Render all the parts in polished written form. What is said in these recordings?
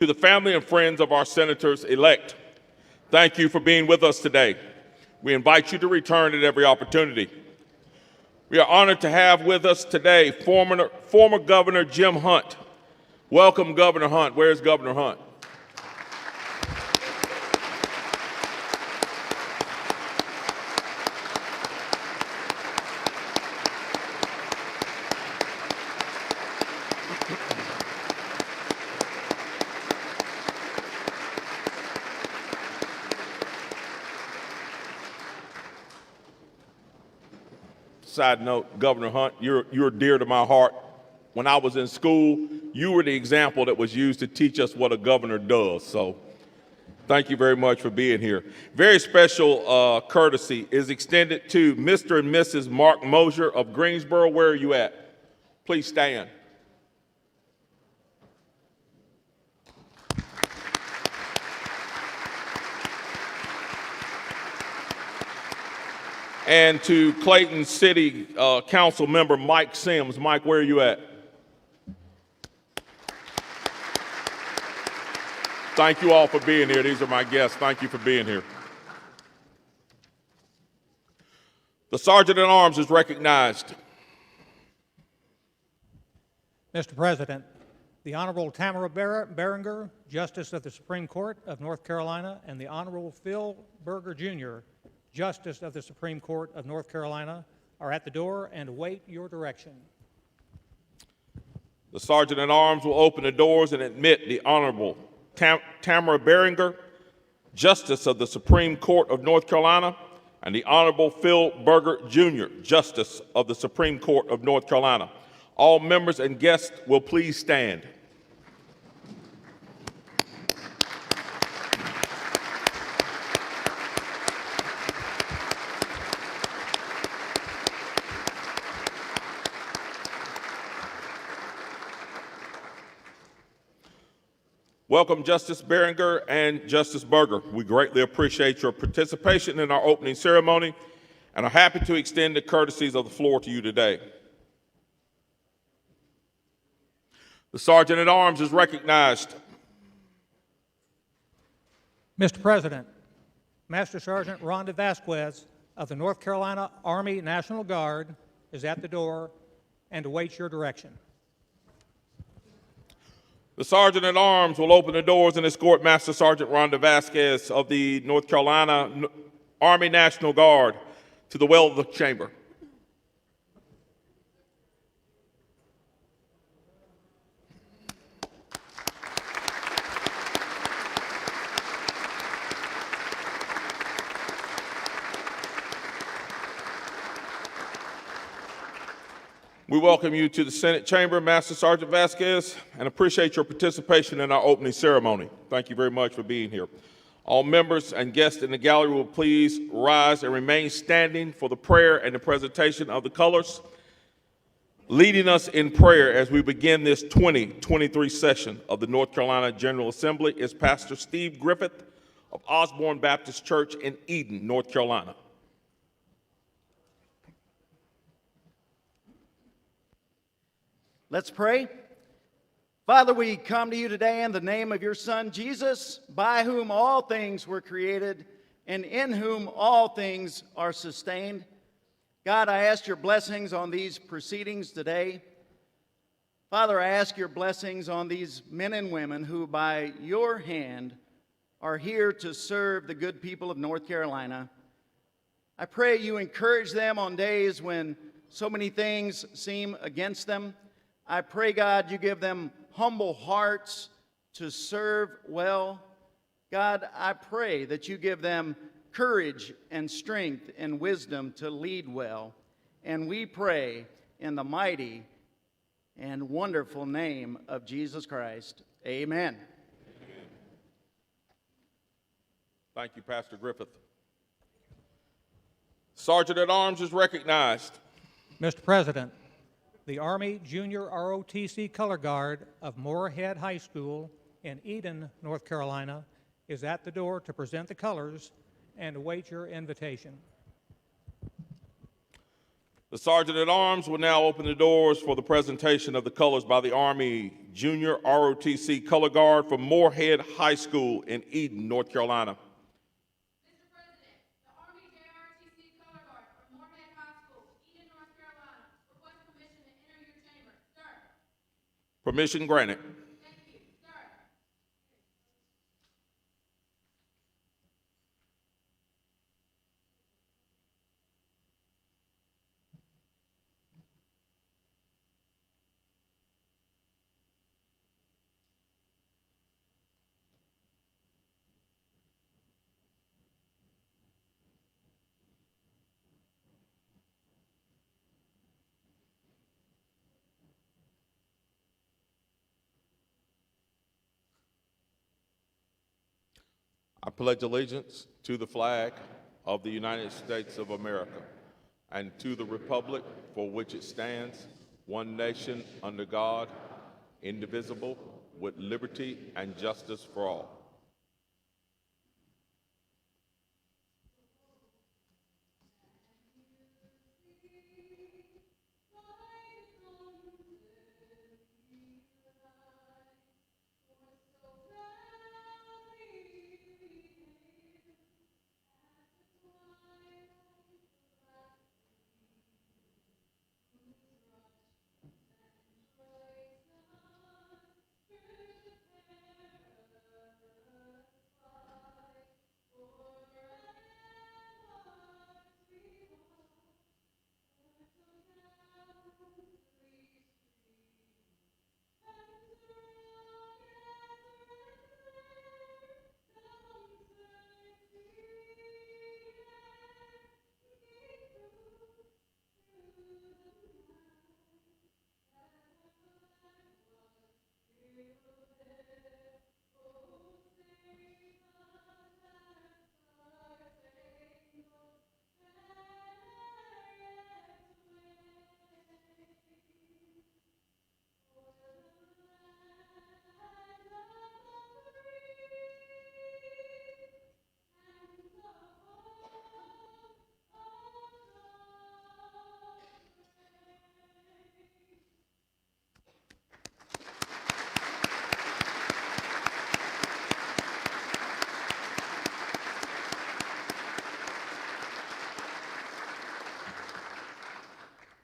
To the family and friends of our senators-elect, thank you for being with us today. We invite you to return at every opportunity. We are honored to have with us today former Governor Jim Hunt. Welcome, Governor Hunt. Where's Governor Hunt? Side note, Governor Hunt, you're dear to my heart. When I was in school, you were the example that was used to teach us what a governor does. So thank you very much for being here. Very special courtesy is extended to Mr. and Mrs. Mark Mosier of Greensboro. Where are you at? Please stand. And to Clayton City Council member Mike Sims. Mike, where are you at? Thank you all for being here. These are my guests. Thank you for being here. The Sergeant at Arms is recognized. Mr. President, the Honorable Tamara Berenger, Justice of the Supreme Court of North Carolina, and the Honorable Phil Berger, Jr., Justice of the Supreme Court of North Carolina, are at the door and await your direction. The Sergeant at Arms will open the doors and admit the Honorable Tamara Berenger, Justice of the Supreme Court of North Carolina, and the Honorable Phil Berger, Jr., Justice of the Supreme Court of North Carolina. All members and guests will please stand. Welcome, Justice Berenger and Justice Berger. We greatly appreciate your participation in our opening ceremony and are happy to extend the courtesies of the floor to you today. The Sergeant at Arms is recognized. Mr. President, Master Sergeant Rhonda Vasquez of the North Carolina Army National Guard is at the door and awaits your direction. The Sergeant at Arms will open the doors and escort Master Sergeant Rhonda Vasquez of the North Carolina Army National Guard to the well of the chamber. We welcome you to the Senate chamber, Master Sergeant Vasquez, and appreciate your participation in our opening ceremony. Thank you very much for being here. All members and guests in the gallery will please rise and remain standing for the prayer and the presentation of the colors. Leading us in prayer as we begin this 2023 session of the North Carolina General Assembly is Pastor Steve Griffith of Osborne Baptist Church in Eden, North Carolina. Let's pray. Father, we come to you today in the name of your Son, Jesus, by whom all things were created and in whom all things are sustained. God, I ask your blessings on these proceedings today. Father, I ask your blessings on these men and women who, by your hand, are here to serve the good people of North Carolina. I pray you encourage them on days when so many things seem against them. I pray, God, you give them humble hearts to serve well. God, I pray that you give them courage and strength and wisdom to lead well. And we pray in the mighty and wonderful name of Jesus Christ. Amen. Thank you, Pastor Griffith. Sergeant at Arms is recognized. Mr. President, the Army Junior ROTC Color Guard of Moorhead High School in Eden, North Carolina, is at the door to present the colors and await your invitation. The Sergeant at Arms will now open the doors for the presentation of the colors by the Army Junior ROTC Color Guard from Moorhead High School in Eden, North Carolina. Mr. President, the Army JROTC Color Guard from Moorhead High School, Eden, North Carolina, request permission to enter your chamber. Sir. Permission granted. Thank you. Sir. I pledge allegiance to the flag of the United States of America and to the republic for which it stands, one nation under God, indivisible, with liberty and justice for all.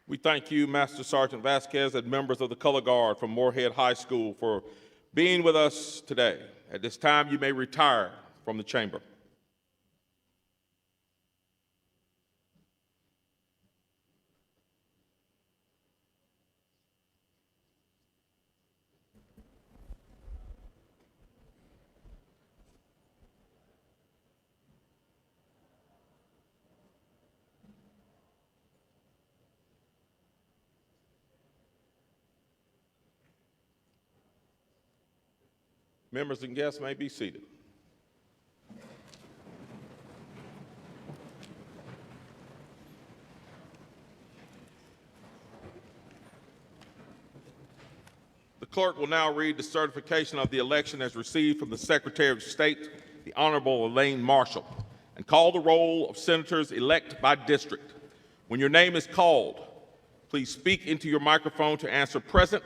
We thank you, Master Sergeant Vasquez, and members of the Color Guard from Moorhead High School for being with us today. At this time, you may retire from the chamber. Members and guests may be seated. The clerk will now read the certification of the election as received from the Secretary of State, the Honorable Elaine Marshall, and call the roll of senators elect by district. When your name is called, please speak into your microphone to answer present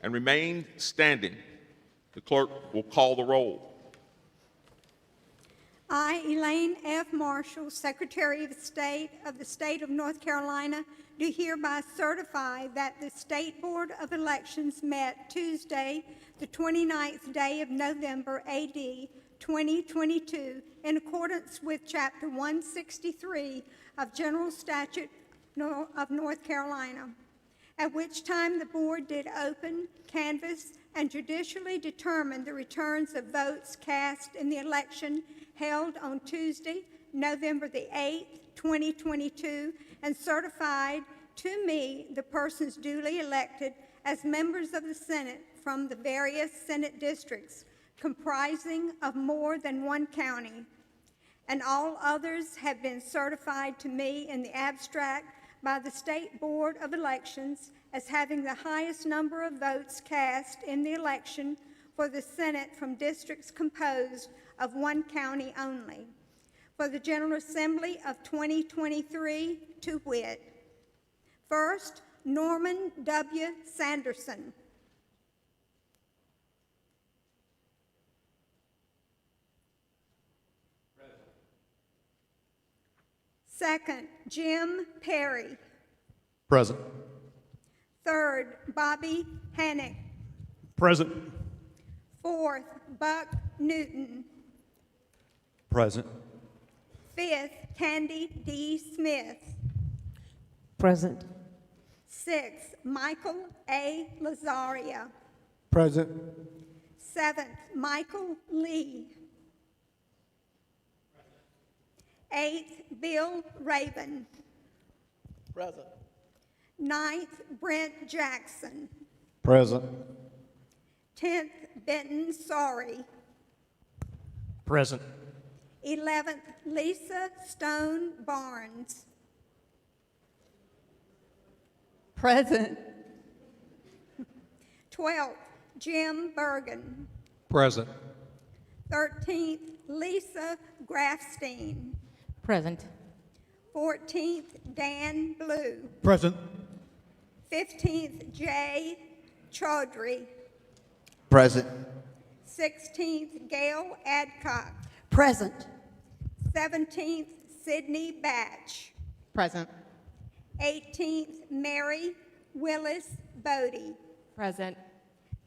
and remain standing. The clerk will call the roll. I, Elaine F. Marshall, Secretary of State of the State of North Carolina, do hereby certify that the State Board of Elections met Tuesday, the 29th day of November, A.D. 2022, in accordance with Chapter 163 of General Statute of North Carolina, at which time the board did open, canvass, and judicially determine the returns of votes cast in the election held on Tuesday, November the 8th, 2022, and certified to me the persons duly elected as members of the Senate from the various Senate districts comprising of more than one county, and all others have been certified to me in the abstract by the State Board of Elections as having the highest number of votes cast in the election for the Senate from districts composed of one county only. For the General Assembly of 2023, to wit, First, Norman W. Sanderson. Second, Jim Perry. Present. Third, Bobby Hannick. Present. Fourth, Buck Newton. Present. Fifth, Candy D. Smith. Present. Sixth, Michael A. Lazaria. Present. Seventh, Michael Lee. Eighth, Bill Raven. Present. Ninth, Brent Jackson. Present. 10th, Benton Sorry. Present. 11th, Lisa Stone Barnes. Present. 12th, Jim Bergen. Present. 13th, Lisa Grafstein. Present. 14th, Dan Blue. Present. 15th, Jay Chaudhry. Present. 16th, Gail Adcock. Present. 17th, Sydney Batch. Present. 18th, Mary Willis Bodie. Present.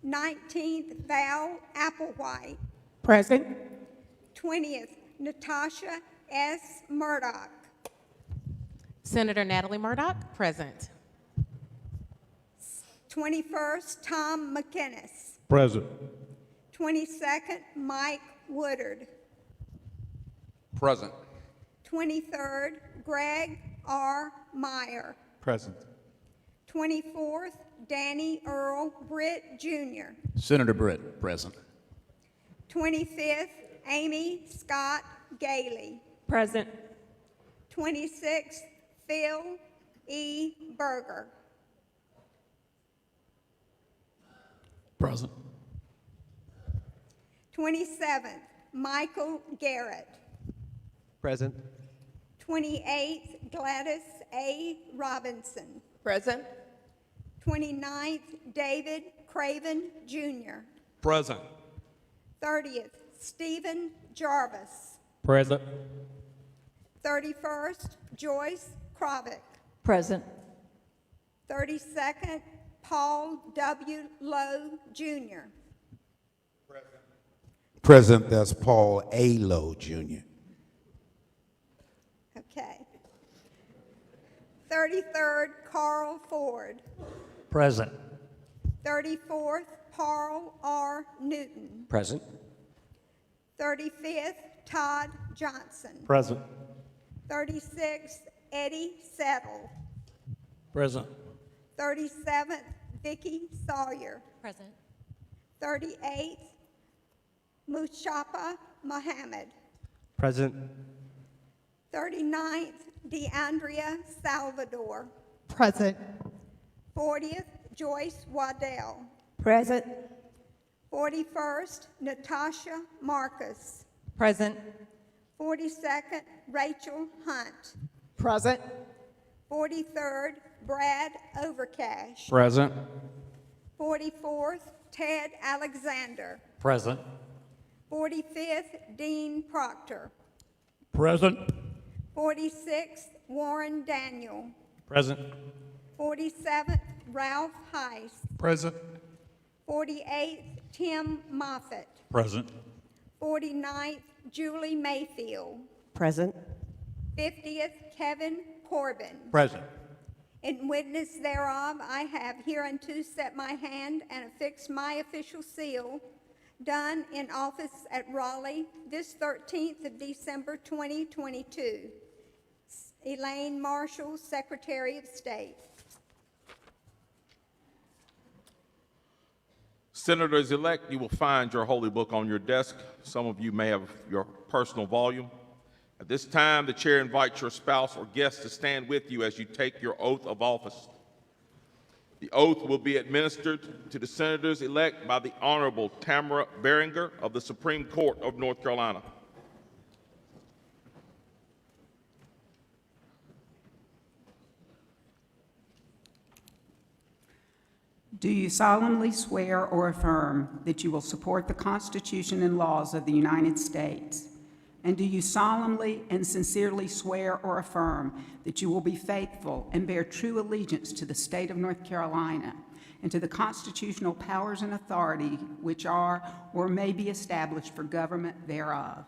19th, Val Applewhite. Present. 20th, Natasha S. Murdoch. Senator Natalie Murdoch, present. 21st, Tom McInnes. Present. 22nd, Mike Woodard. Present. 23rd, Greg R. Meyer. Present. 24th, Danny Earl Britt Jr. Senator Britt, present. 25th, Amy Scott Gailey. Present. 26th, Phil E. Berger. Present. 27th, Michael Garrett. Present. 28th, Gladys A. Robinson. Present. 29th, David Craven Jr. Present. 30th, Stephen Jarvis. Present. 31st, Joyce Krovick. Present. 32nd, Paul W. Lowe Jr. Present, that's Paul A. Lowe, Jr. Okay. 33rd, Carl Ford. Present. 34th, Paul R. Newton. Present. 35th, Todd Johnson. Present. 36th, Eddie Settle. Present. 37th, Vicky Sawyer. Present. 38th, Mushapa Mohammed. Present. 39th, DeAndrea Salvador. Present. 40th, Joyce Waddell. Present. 41st, Natasha Marcus. Present. 42nd, Rachel Hunt. Present. 43rd, Brad Overcash. Present. 44th, Ted Alexander. Present. 45th, Dean Proctor. Present. 46th, Warren Daniel. Present. 47th, Ralph Heiss. Present. 48th, Tim Moffitt. Present. 49th, Julie Mayfield. Present. 50th, Kevin Corbin. Present. In witness thereof, I have hereunto set my hand and affixed my official seal, done in office at Raleigh this 13th of December 2022. Elaine Marshall, Secretary of State. Senators-elect, you will find your holy book on your desk. Some of you may have your personal volume. At this time, the chair invites your spouse or guest to stand with you as you take your oath of office. The oath will be administered to the senators-elect by the Honorable Tamara Beringer of the Supreme Court of North Carolina. Do you solemnly swear or affirm that you will support the Constitution and laws of the United States? And do you solemnly and sincerely swear or affirm that you will be faithful and bear true allegiance to the state of North Carolina and to the constitutional powers and authority which are or may be established for government thereof,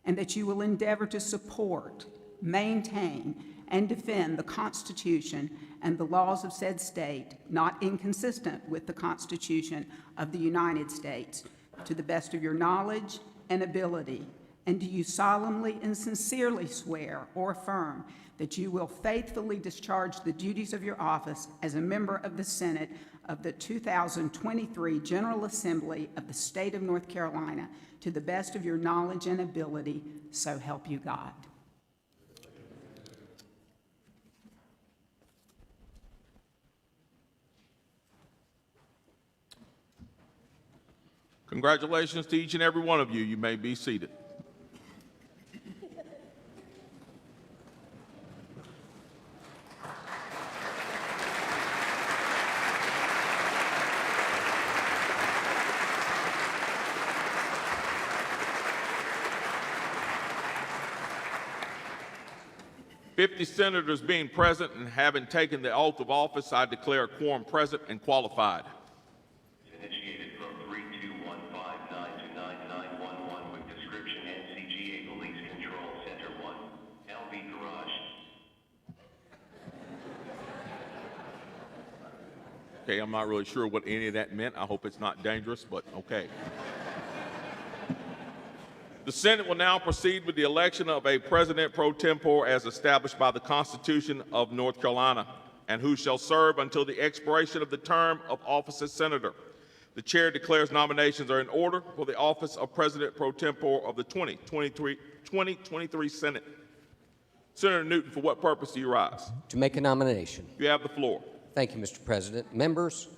and that you will endeavor to support, maintain, and defend the Constitution and the laws of said state, not inconsistent with the Constitution of the United States, to the best of your knowledge and ability? And do you solemnly and sincerely swear or affirm that you will faithfully discharge the duties of your office as a member of the Senate of the 2023 General Assembly of the State of North Carolina to the best of your knowledge and ability, so help you God? Congratulations to each and every one of you. You may be seated. "50 senators being present and having taken the oath of office, I declare a quorum present and qualified. Initiated from 3215929911 with description NCGA Police Control Center 1, LB Garage. Okay, I'm not really sure what any of that meant. I hope it's not dangerous, but okay. The Senate will now proceed with the election of a president pro tempore as established by the Constitution of North Carolina, and who shall serve until the expiration of the term of office as senator. The chair declares nominations are in order for the office of president pro tempore of the 2023 Senate. Senator Newton, for what purpose do you rise? To make a nomination. You have the floor. Thank you, Mr. President. Members,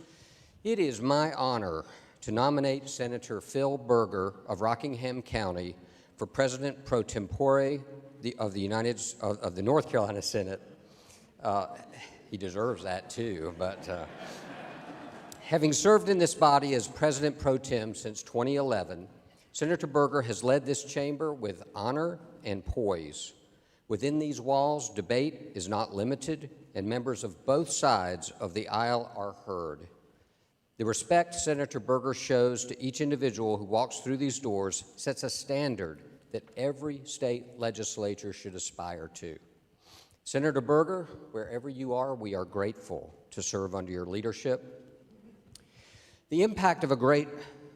it is my honor to nominate Senator Phil Berger of Rockingham County for President pro tempore of the North Carolina Senate. He deserves that too, but having served in this body as President pro tem since 2011, Senator Berger has led this chamber with honor and poise. Within these walls, debate is not limited, and members of both sides of the aisle are heard. The respect Senator Berger shows to each individual who walks through these doors sets a standard that every state legislature should aspire to. Senator Berger, wherever you are, we are grateful to serve under your leadership. The impact of a great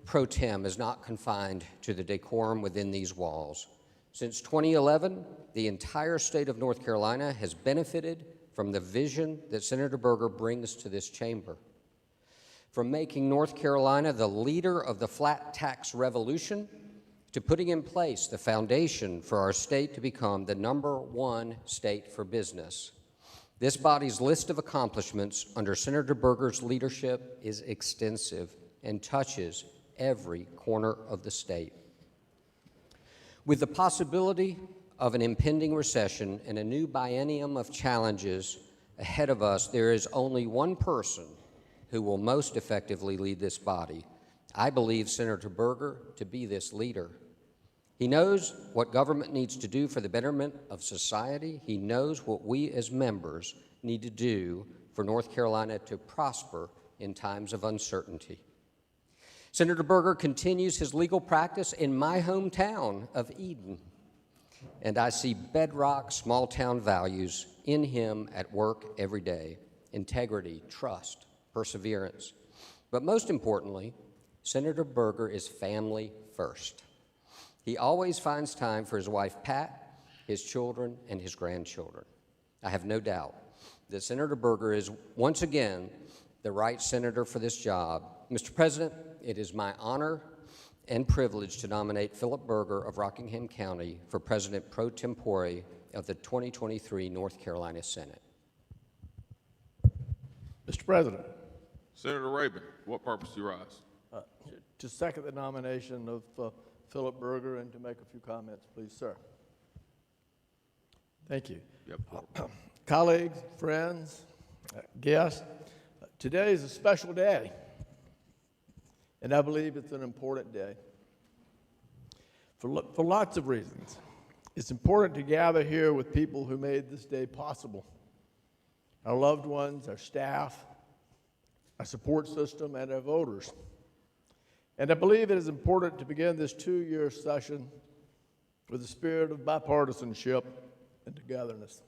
pro tem is not confined to the decorum within these walls. Since 2011, the entire state of North Carolina has benefited from the vision that Senator Berger brings to this chamber. From making North Carolina the leader of the flat tax revolution to putting in place the foundation for our state to become the #1 state for business. This body's list of accomplishments under Senator Berger's leadership is extensive and touches every corner of the state. With the possibility of an impending recession and a new biennium of challenges ahead of us, there is only one person who will most effectively lead this body. I believe Senator Berger to be this leader. He knows what government needs to do for the betterment of society. He knows what we as members need to do for North Carolina to prosper in times of uncertainty. Senator Berger continues his legal practice in my hometown of Eden, and I see bedrock small-town values in him at work every day: integrity, trust, perseverance. But most importantly, Senator Berger is family first. He always finds time for his wife, Pat, his children, and his grandchildren. I have no doubt that Senator Berger is once again the right senator for this job. Mr. President, it is my honor and privilege to nominate Philip Berger of Rockingham County for President pro tempore of the 2023 North Carolina Senate. Mr. President. Senator Rabin, for what purpose do you rise? To second the nomination of Philip Berger and to make a few comments, please, sir. Thank you. Yep. Colleagues, friends, guests, today is a special day. And I believe it's an important day for lots of reasons. It's important to gather here with people who made this day possible. Our loved ones, our staff, our support system, and our voters. And I believe it is important to begin this two-year session with a spirit of bipartisanship and togetherness.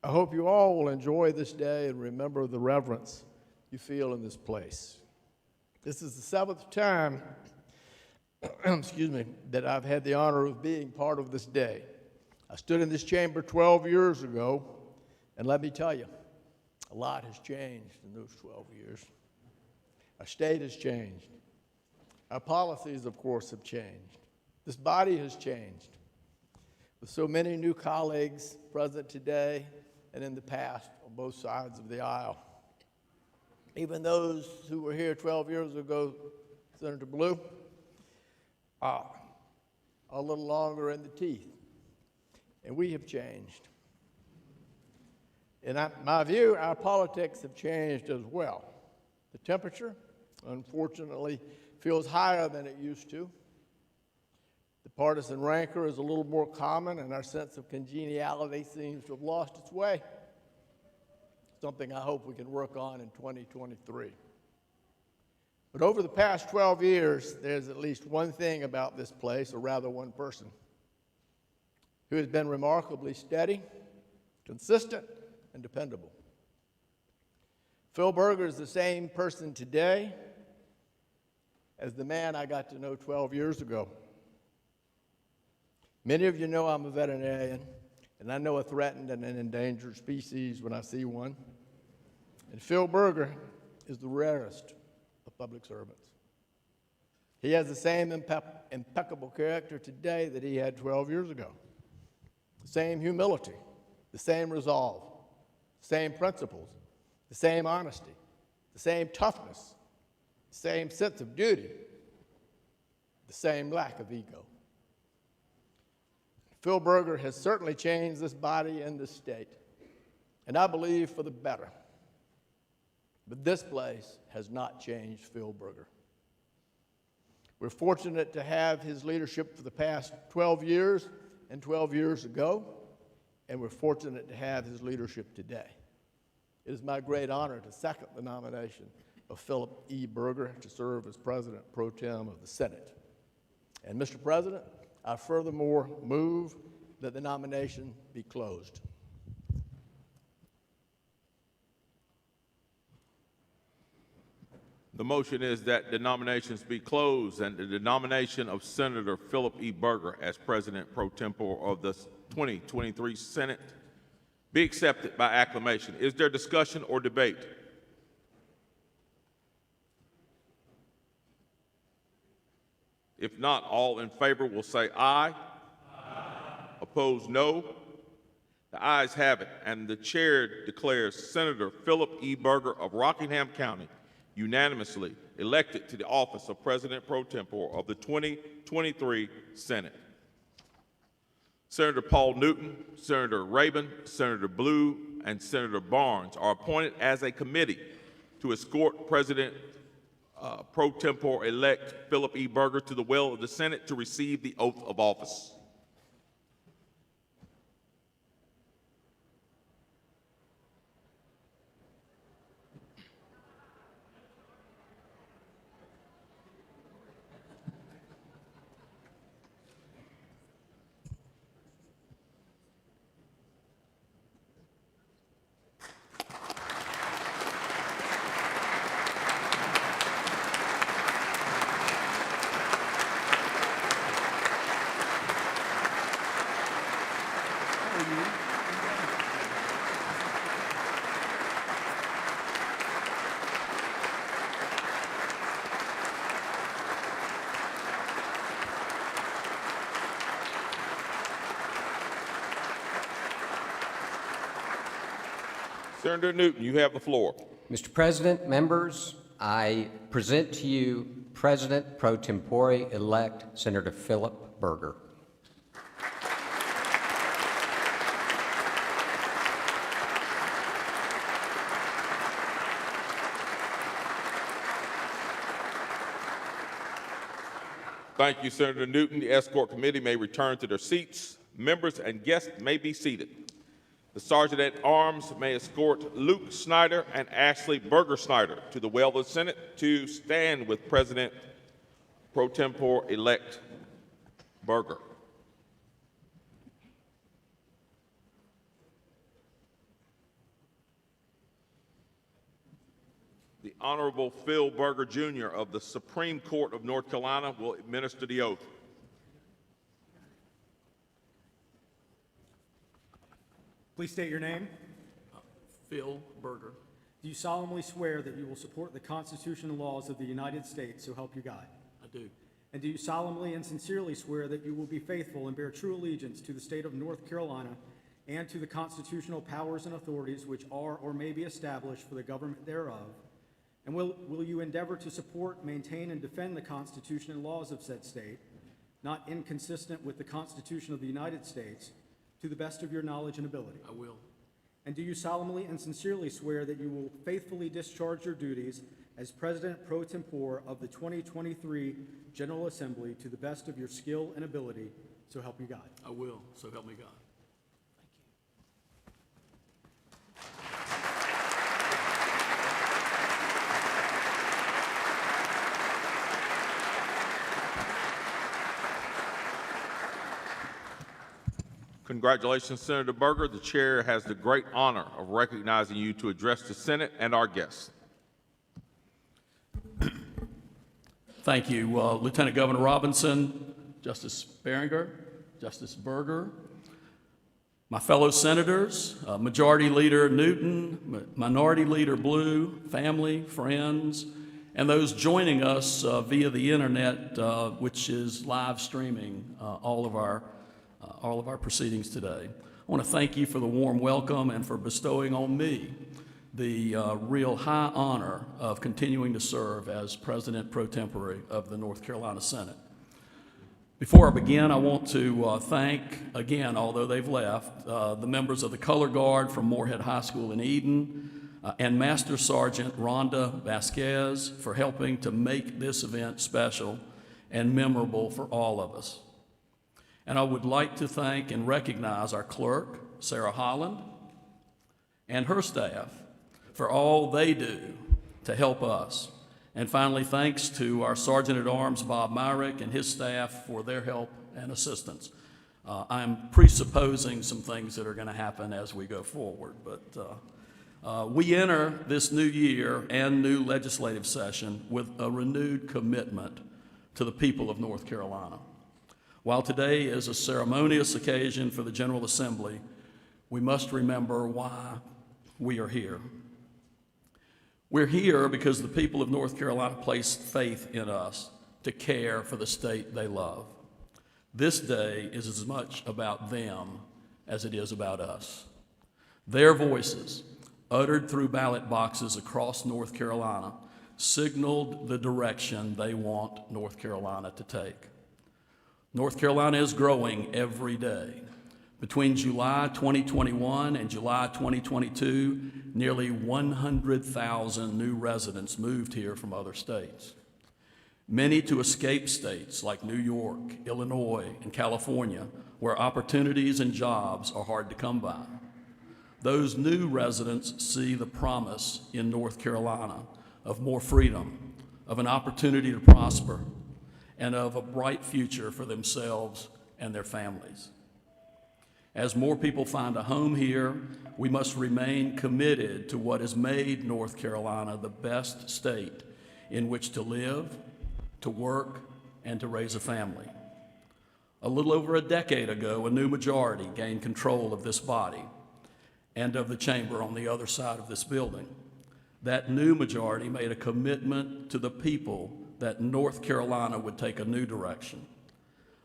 I hope you all will enjoy this day and remember the reverence you feel in this place. This is the seventh time excuse me, that I've had the honor of being part of this day. I stood in this chamber 12 years ago, and let me tell you, a lot has changed in those 12 years. Our state has changed. Our policies, of course, have changed. This body has changed. With so many new colleagues present today and in the past on both sides of the aisle. Even those who were here 12 years ago, Senator Blue, are a little longer in the teeth, and we have changed. In my view, our politics have changed as well. The temperature, unfortunately, feels higher than it used to. The partisan rancor is a little more common, and our sense of congeniality seems to have lost its way, something I hope we can work on in 2023. But over the past 12 years, there's at least one thing about this place, or rather one person, who has been remarkably steady, consistent, and dependable. Phil Berger is the same person today as the man I got to know 12 years ago. Many of you know I'm a veterinarian, and I know a threatened and an endangered species when I see one. And Phil Berger is the rarest of public servants. He has the same impeccable character today that he had 12 years ago. The same humility, the same resolve, the same principles, the same honesty, the same toughness, the same sense of duty, the same lack of ego. Phil Berger has certainly changed this body and this state, and I believe for the better. But this place has not changed Phil Berger. We're fortunate to have his leadership for the past 12 years and 12 years ago, and we're fortunate to have his leadership today. It is my great honor to second the nomination of Philip E. Berger to serve as President Pro Tem of the Senate. And Mr. President, I furthermore move that the nomination be closed. The motion is that the nominations be closed and that the nomination of Senator Philip E. Berger as President Pro Tempore of the 2023 Senate be accepted by acclamation. Is there discussion or debate? If not, all in favor will say aye. Opposed, no. The ayes have it, and the chair declares Senator Philip E. Berger of Rockingham County unanimously elected to the office of President Pro Tempore of the 2023 Senate. Senator Paul Newton, Senator Rabin, Senator Blue, and Senator Barnes are appointed as a committee to escort President Pro Tempore-elect Philip E. Berger to the well of the Senate to receive the oath of office. Senator Newton, you have the floor. Mr. President, members, I present to you President Pro Tempore-elect Senator Philip Berger. Thank you, Senator Newton. The escort committee may return to their seats. Members and guests may be seated. The Sergeant at Arms may escort Luke Snyder and Ashley Berger Snyder to the well of the Senate to stand with President Pro Tempore-elect Berger. The Honorable Phil Berger, Jr. of the Supreme Court of North Carolina will administer the oath. Please state your name. Phil Berger. Do you solemnly swear that you will support the Constitution and laws of the United States, so help you God? I do. And do you solemnly and sincerely swear that you will be faithful and bear true allegiance to the state of North Carolina and to the constitutional powers and authorities which are or may be established for the government thereof? And will you endeavor to support, maintain, and defend the Constitution and laws of said state, not inconsistent with the Constitution of the United States, to the best of your knowledge and ability? I will. And do you solemnly and sincerely swear that you will faithfully discharge your duties as President Pro Tempore of the 2023 General Assembly to the best of your skill and ability, so help you God? I will. So help me God. Congratulations, Senator Berger. The chair has the great honor of recognizing you to address the Senate and our guests. Thank you, Lieutenant Governor Robinson, Justice Barringer, Justice Berger, my fellow senators, Majority Leader Newton, Minority Leader Blue, family, friends, and those joining us via the internet, which is live streaming all of our proceedings today. I want to thank you for the warm welcome and for bestowing on me the real high honor of continuing to serve as President Pro Tempore of the North Carolina Senate. Before I begin, I want to thank, again, although they've left, the members of the Color Guard from Moorhead High School in Eden, and Master Sergeant Rhonda Vasquez for helping to make this event special and memorable for all of us. And I would like to thank and recognize our clerk, Sarah Holland, and her staff for all they do to help us. And finally, thanks to our Sergeant at Arms, Bob Myrick, and his staff for their help and assistance. I'm presupposing some things that are going to happen as we go forward, but we enter this new year and new legislative session with a renewed commitment to the people of North Carolina. While today is a ceremonious occasion for the General Assembly, we must remember why we are here. We're here because the people of North Carolina placed faith in us to care for the state they love. This day is as much about them as it is about us. Their voices, uttered through ballot boxes across North Carolina, signaled the direction they want North Carolina to take. North Carolina is growing every day. Between July 2021 and July 2022, nearly 100,000 new residents moved here from other states. Many to escape states like New York, Illinois, and California, where opportunities and jobs are hard to come by. Those new residents see the promise in North Carolina of more freedom, of an opportunity to prosper, and of a bright future for themselves and their families. As more people find a home here, we must remain committed to what has made North Carolina the best state in which to live, to work, and to raise a family. A little over a decade ago, a new majority gained control of this body and of the chamber on the other side of this building. That new majority made a commitment to the people that North Carolina would take a new direction.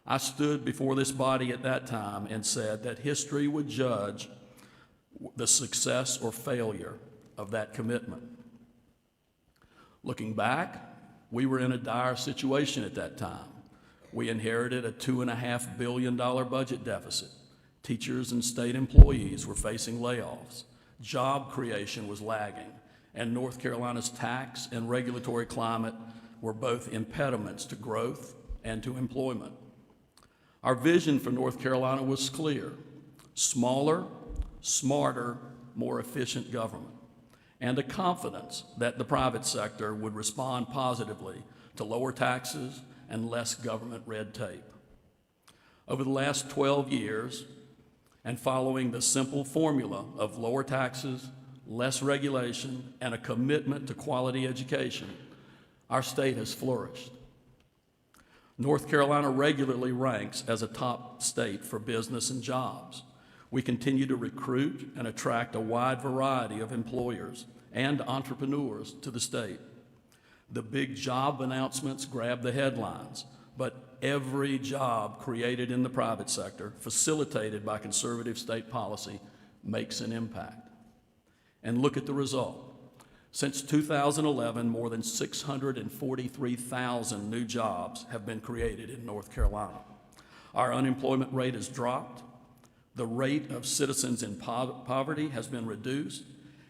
I stood before this body at that time and said that history would judge the success or failure of that commitment. Looking back, we were in a dire situation at that time. We inherited a $2.5 billion budget deficit. Teachers and state employees were facing layoffs. Job creation was lagging, and North Carolina's tax and regulatory climate were both impediments to growth and to employment. Our vision for North Carolina was clear: smaller, smarter, more efficient government, and a confidence that the private sector would respond positively to lower taxes and less government red tape. Over the last 12 years, and following the simple formula of lower taxes, less regulation, and a commitment to quality education, our state has flourished. North Carolina regularly ranks as a top state for business and jobs. We continue to recruit and attract a wide variety of employers and entrepreneurs to the state. The big job announcements grab the headlines, but every job created in the private sector, facilitated by conservative state policy, makes an impact. And look at the result. Since 2011, more than 643,000 new jobs have been created in North Carolina. Our unemployment rate has dropped. The rate of citizens in poverty has been reduced.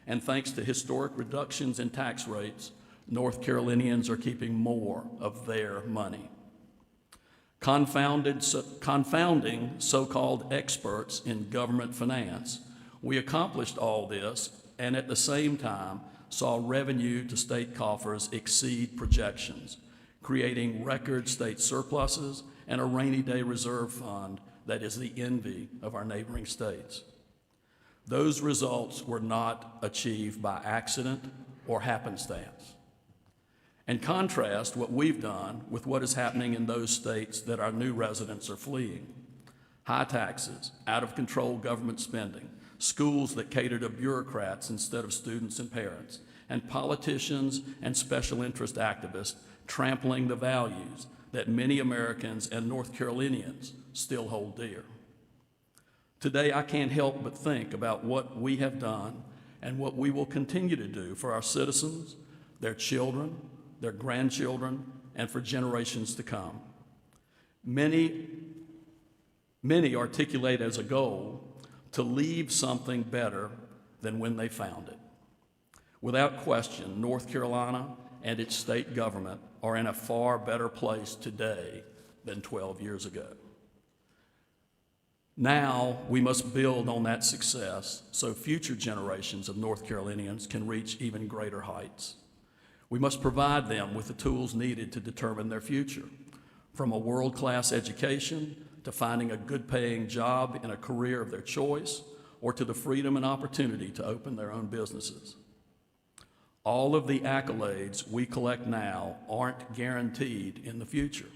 And thanks to historic reductions in tax rates, North Carolinians are keeping more of their money. Confounding so-called experts in government finance, we accomplished all this and at the same time saw revenue to state coffers exceed projections, creating record state surpluses and a rainy day reserve fund that is the envy of our neighboring states. Those results were not achieved by accident or happenstance. And contrast what we've done with what is happening in those states that our new residents are fleeing. High taxes, out of control government spending, schools that cater to bureaucrats instead of students and parents, and politicians and special interest activists trampling the values that many Americans and North Carolinians still hold dear. Today, I can't help but think about what we have done and what we will continue to do for our citizens, their children, their grandchildren, and for generations to come. Many articulate as a goal to leave something better than when they found it. Without question, North Carolina and its state government are in a far better place today than 12 years ago. Now we must build on that success so future generations of North Carolinians can reach even greater heights. We must provide them with the tools needed to determine their future, from a world-class education to finding a good-paying job in a career of their choice, or to the freedom and opportunity to open their own businesses. All of the accolades we collect now aren't guaranteed in the future.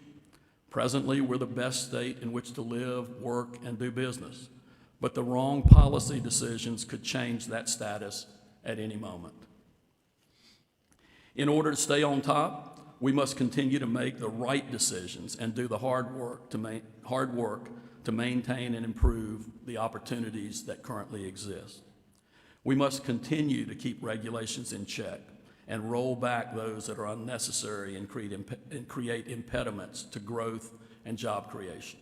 Presently, we're the best state in which to live, work, and do business, but the wrong policy decisions could change that status at any moment. In order to stay on top, we must continue to make the right decisions and do the hard work to maintain and improve the opportunities that currently exist. We must continue to keep regulations in check and roll back those that are unnecessary and create impediments to growth and job creation.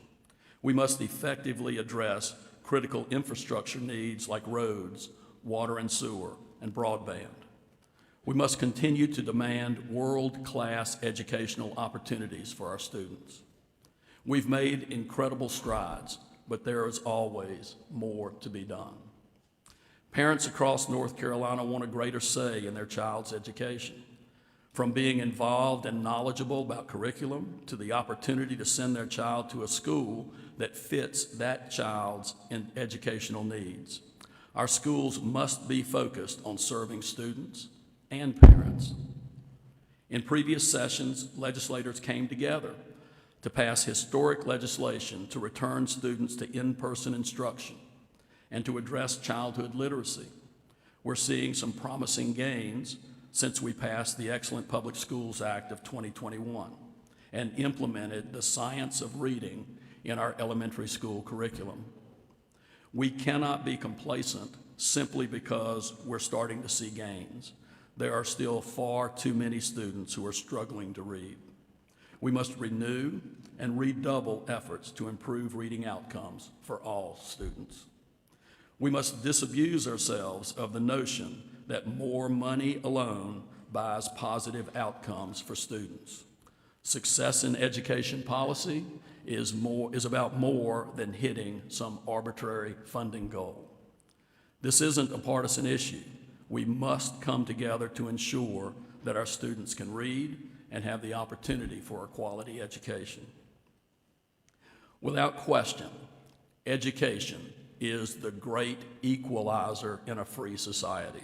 We must effectively address critical infrastructure needs like roads, water and sewer, and broadband. We must continue to demand world-class educational opportunities for our students. We've made incredible strides, but there is always more to be done. Parents across North Carolina want a greater say in their child's education. From being involved and knowledgeable about curriculum to the opportunity to send their child to a school that fits that child's educational needs. Our schools must be focused on serving students and parents. In previous sessions, legislators came together to pass historic legislation to return students to in-person instruction and to address childhood literacy. We're seeing some promising gains since we passed the Excellent Public Schools Act of 2021 and implemented the science of reading in our elementary school curriculum. We cannot be complacent simply because we're starting to see gains. There are still far too many students who are struggling to read. We must renew and redouble efforts to improve reading outcomes for all students. We must disabuse ourselves of the notion that more money alone buys positive outcomes for students. Success in education policy is about more than hitting some arbitrary funding goal. This isn't a partisan issue. We must come together to ensure that our students can read and have the opportunity for a quality education. Without question, education is the great equalizer in a free society.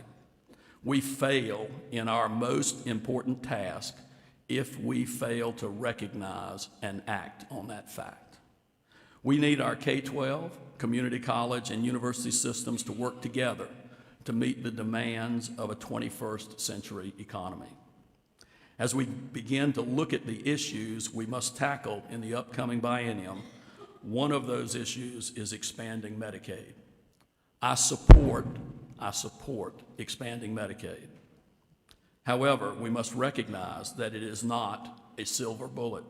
We fail in our most important task if we fail to recognize and act on that fact. We need our K-12, community college, and university systems to work together to meet the demands of a 21st century economy. As we begin to look at the issues we must tackle in the upcoming biennium, one of those issues is expanding Medicaid. I support expanding Medicaid. However, we must recognize that it is not a silver bullet.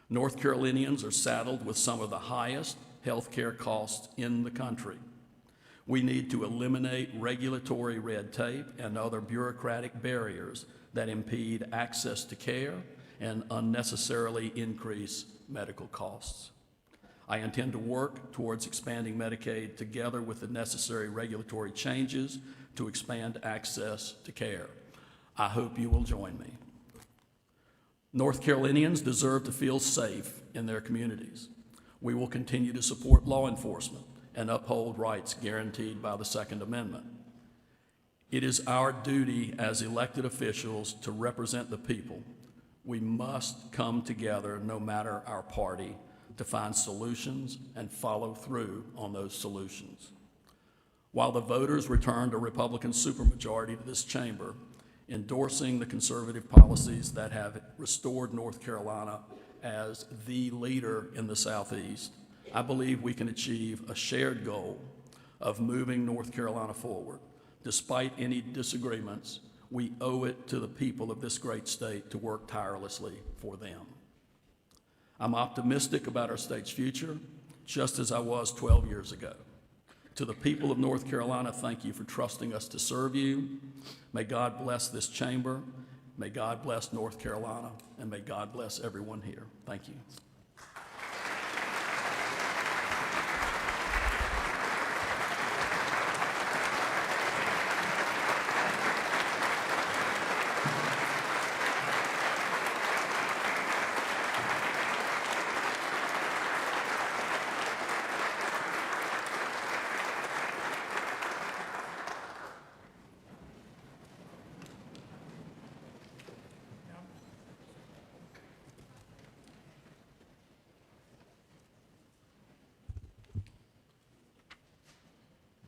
North Carolinians are saddled with some of the highest health care costs in the country. We need to eliminate regulatory red tape and other bureaucratic barriers that impede access to care and unnecessarily increase medical costs. I intend to work towards expanding Medicaid together with the necessary regulatory changes to expand access to care. I hope you will join me. North Carolinians deserve to feel safe in their communities. We will continue to support law enforcement and uphold rights guaranteed by the Second Amendment. It is our duty as elected officials to represent the people. We must come together, no matter our party, to find solutions and follow through on those solutions. While the voters returned a Republican supermajority to this chamber, endorsing the conservative policies that have restored North Carolina as the leader in the Southeast, I believe we can achieve a shared goal of moving North Carolina forward. Despite any disagreements, we owe it to the people of this great state to work tirelessly for them. I'm optimistic about our state's future, just as I was 12 years ago. To the people of North Carolina, thank you for trusting us to serve you. May God bless this chamber, may God bless North Carolina, and may God bless everyone here. Thank you.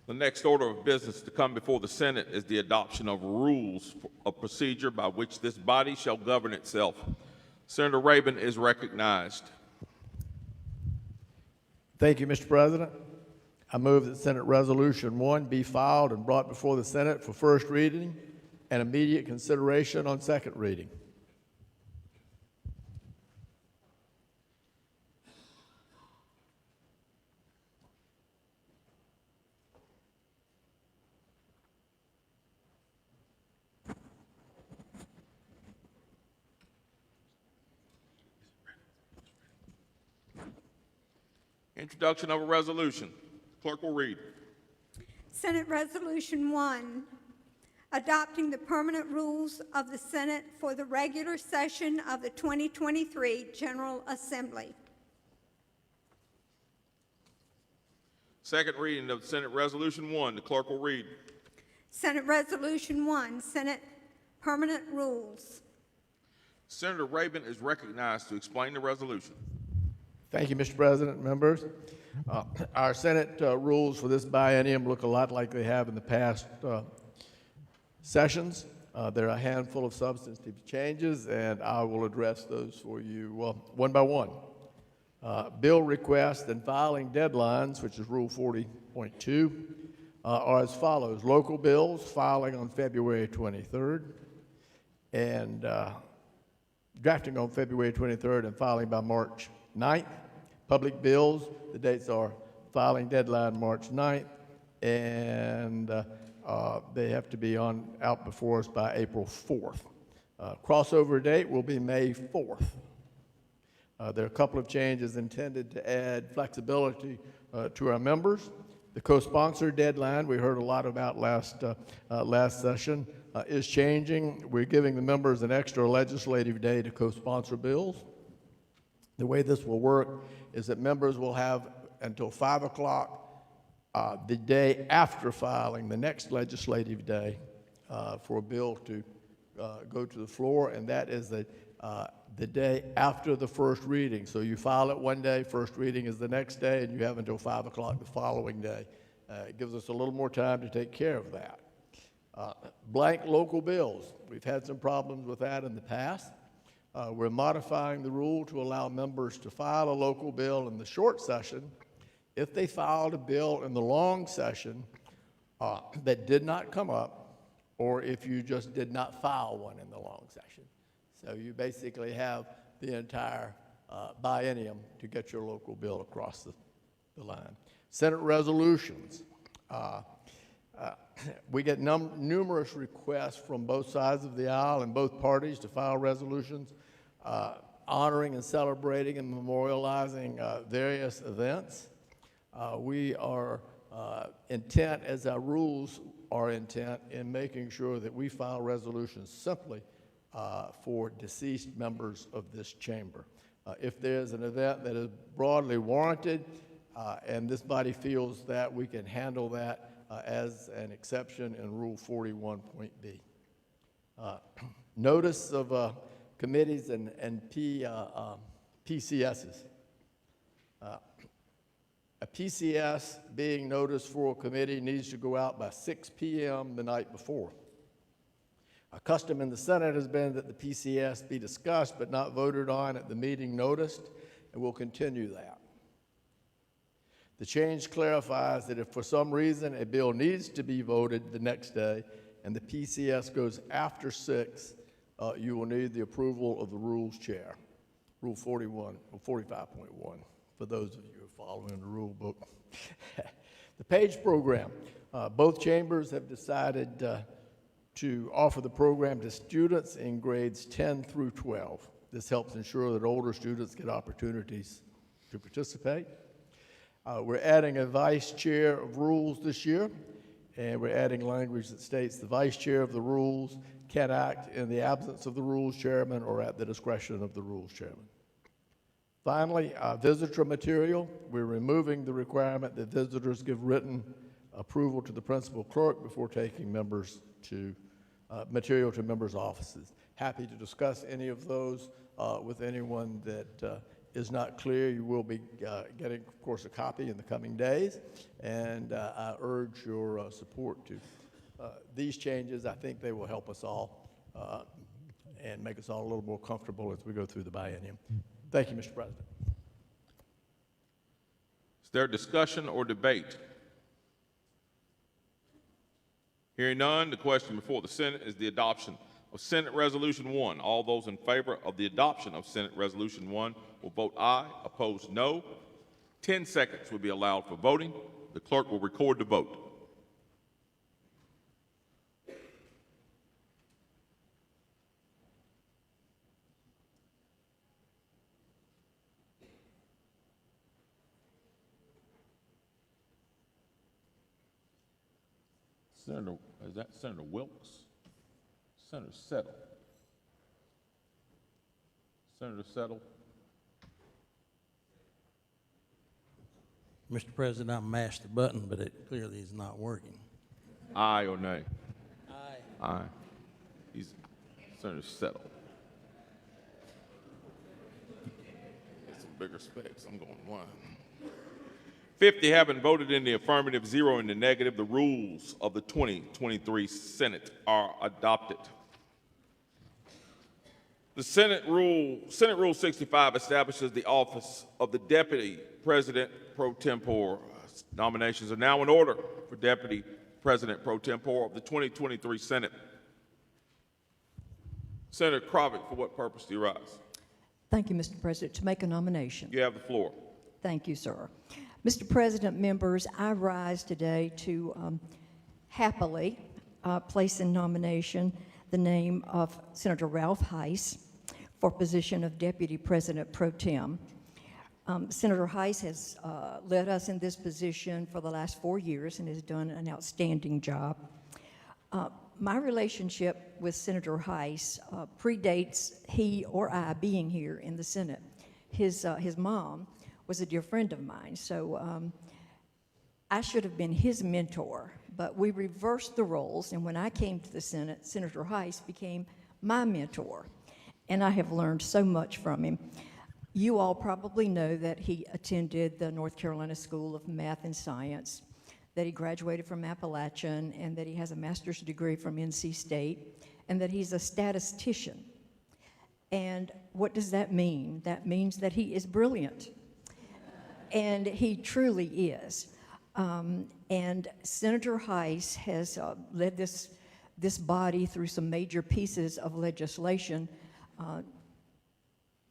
The next order of business to come before the Senate is the adoption of rules of procedure by which this body shall govern itself. Senator Rabin is recognized. Thank you, Mr. President. I move that Senate Resolution 1 be filed and brought before the Senate for first reading and immediate consideration on second reading. Introduction of a resolution. Clerk will read. Senate Resolution 1, adopting the permanent rules of the Senate for the regular session of the 2023 General Assembly. Second reading of Senate Resolution 1. The clerk will read. Senate Resolution 1, Senate Permanent Rules. Senator Rabin is recognized to explain the resolution. Thank you, Mr. President, members. Our Senate rules for this biennium look a lot like they have in the past sessions. There are a handful of substantive changes, and I will address those for you one by one. Bill requests and filing deadlines, which is Rule 40.2, are as follows. Local bills filing on February 23rd, and drafting on February 23rd and filing by March 9th. Public bills, the dates are filing deadline March 9th, and they have to be out before us by April 4th. Crossover date will be May 4th. There are a couple of changes intended to add flexibility to our members. The co-sponsor deadline we heard a lot about last session is changing. We're giving the members an extra legislative day to co-sponsor bills. The way this will work is that members will have until 5 o'clock the day after filing, the next legislative day, for a bill to go to the floor, and that is the day after the first reading. So you file it one day, first reading is the next day, and you have until 5 o'clock the following day. It gives us a little more time to take care of that. Blank local bills. We've had some problems with that in the past. We're modifying the rule to allow members to file a local bill in the short session if they filed a bill in the long session that did not come up, or if you just did not file one in the long session. So you basically have the entire biennium to get your local bill across the line. Senate resolutions. We get numerous requests from both sides of the aisle and both parties to file resolutions honoring and celebrating and memorializing various events. We are intent, as our rules are intent, in making sure that we file resolutions simply for deceased members of this chamber. If there's an event that is broadly warranted and this body feels that we can handle that as an exception in Rule 41.B. Notice of committees and PCSs. A PCS being noticed for a committee needs to go out by 6 p.m. the night before. A custom in the Senate has been that the PCS be discussed but not voted on at the meeting noticed, and we'll continue that. The change clarifies that if for some reason a bill needs to be voted the next day and the PCS goes after 6, you will need the approval of the rules chair, Rule 41 or 45.1, for those of you who are following the rule book. The PAGE program. Both chambers have decided to offer the program to students in grades 10 through 12. This helps ensure that older students get opportunities to participate. We're adding a vice chair of rules this year, and we're adding language that states the vice chair of the rules can act in the absence of the rules chairman or at the discretion of the rules chairman. Finally, visitor material. We're removing the requirement that visitors give written approval to the principal clerk before taking members to material to members' offices. Happy to discuss any of those with anyone that is not clear. You will be getting, of course, a copy in the coming days, and I urge your support to these changes. I think they will help us all and make us all a little more comfortable as we go through the biennium. Thank you, Mr. President. Is there discussion or debate? Hearing none, the question before the Senate is the adoption of Senate Resolution 1. All those in favor of the adoption of Senate Resolution 1 will vote aye, opposed no. 10 seconds will be allowed for voting. The clerk will record the vote. Senator, is that Senator Wilkes? Senator Settle. Senator Settle. Mr. President, I mashed the button, but it clearly is not working. Aye or nay? Aye. Aye. He's Senator Settle. Get some bigger specs. I'm going 1. 50 having voted in the affirmative, 0 in the negative. The rules of the 2023 Senate are adopted. The Senate Rule 65 establishes the office of the Deputy President Pro Tempore. Nominations are now in order for Deputy President Pro Tempore of the 2023 Senate. Senator Kravick, for what purpose do you rise? Thank you, Mr. President. To make a nomination. You have the floor. Thank you, sir. Mr. President, members, I rise today to happily place in nomination the name of Senator Ralph Heiss for position of Deputy President Pro Tem. Senator Heiss has led us in this position for the last 4 years and has done an outstanding job. My relationship with Senator Heiss predates he or I being here in the Senate. His mom was a dear friend of mine, so I should have been his mentor, but we reversed the roles, and when I came to the Senate, Senator Heiss became my mentor, and I have learned so much from him. You all probably know that he attended the North Carolina School of Math and Science, that he graduated from Appalachian, and that he has a master's degree from NC State, and that he's a statistician. And what does that mean? That means that he is brilliant, and he truly is. And Senator Heiss has led this body through some major pieces of legislation,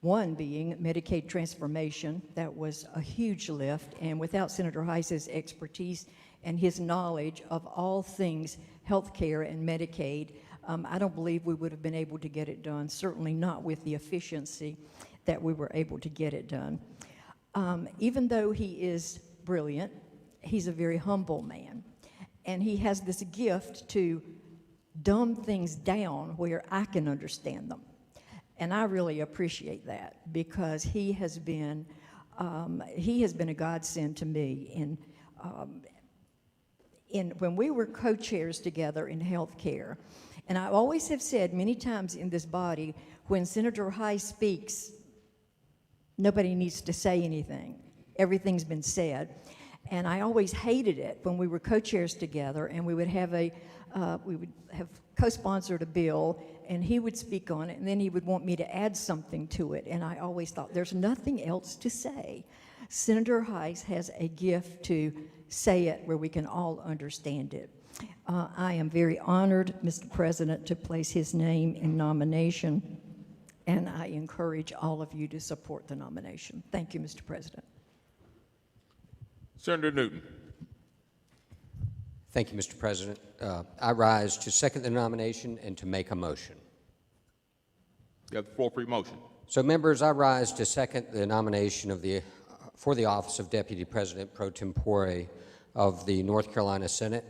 one being Medicaid transformation. That was a huge lift, and without Senator Heiss's expertise and his knowledge of all things healthcare and Medicaid, I don't believe we would have been able to get it done, certainly not with the efficiency that we were able to get it done. Even though he is brilliant, he's a very humble man, and he has this gift to dumb things down where I can understand them. And I really appreciate that, because he has been a godsend to me. When we were co-chairs together in health care, and I always have said many times in this body, when Senator Heiss speaks, nobody needs to say anything. Everything's been said. And I always hated it when we were co-chairs together, and we would have co-sponsored a bill, and he would speak on it, and then he would want me to add something to it, and I always thought, there's nothing else to say. Senator Heiss has a gift to say it where we can all understand it. I am very honored, Mr. President, to place his name in nomination, and I encourage all of you to support the nomination. Thank you, Mr. President. Senator Newton. Thank you, Mr. President. I rise to second the nomination and to make a motion. You have the floor for your motion. So, members, I rise to second the nomination for the office of Deputy President Pro Tempore of the North Carolina Senate.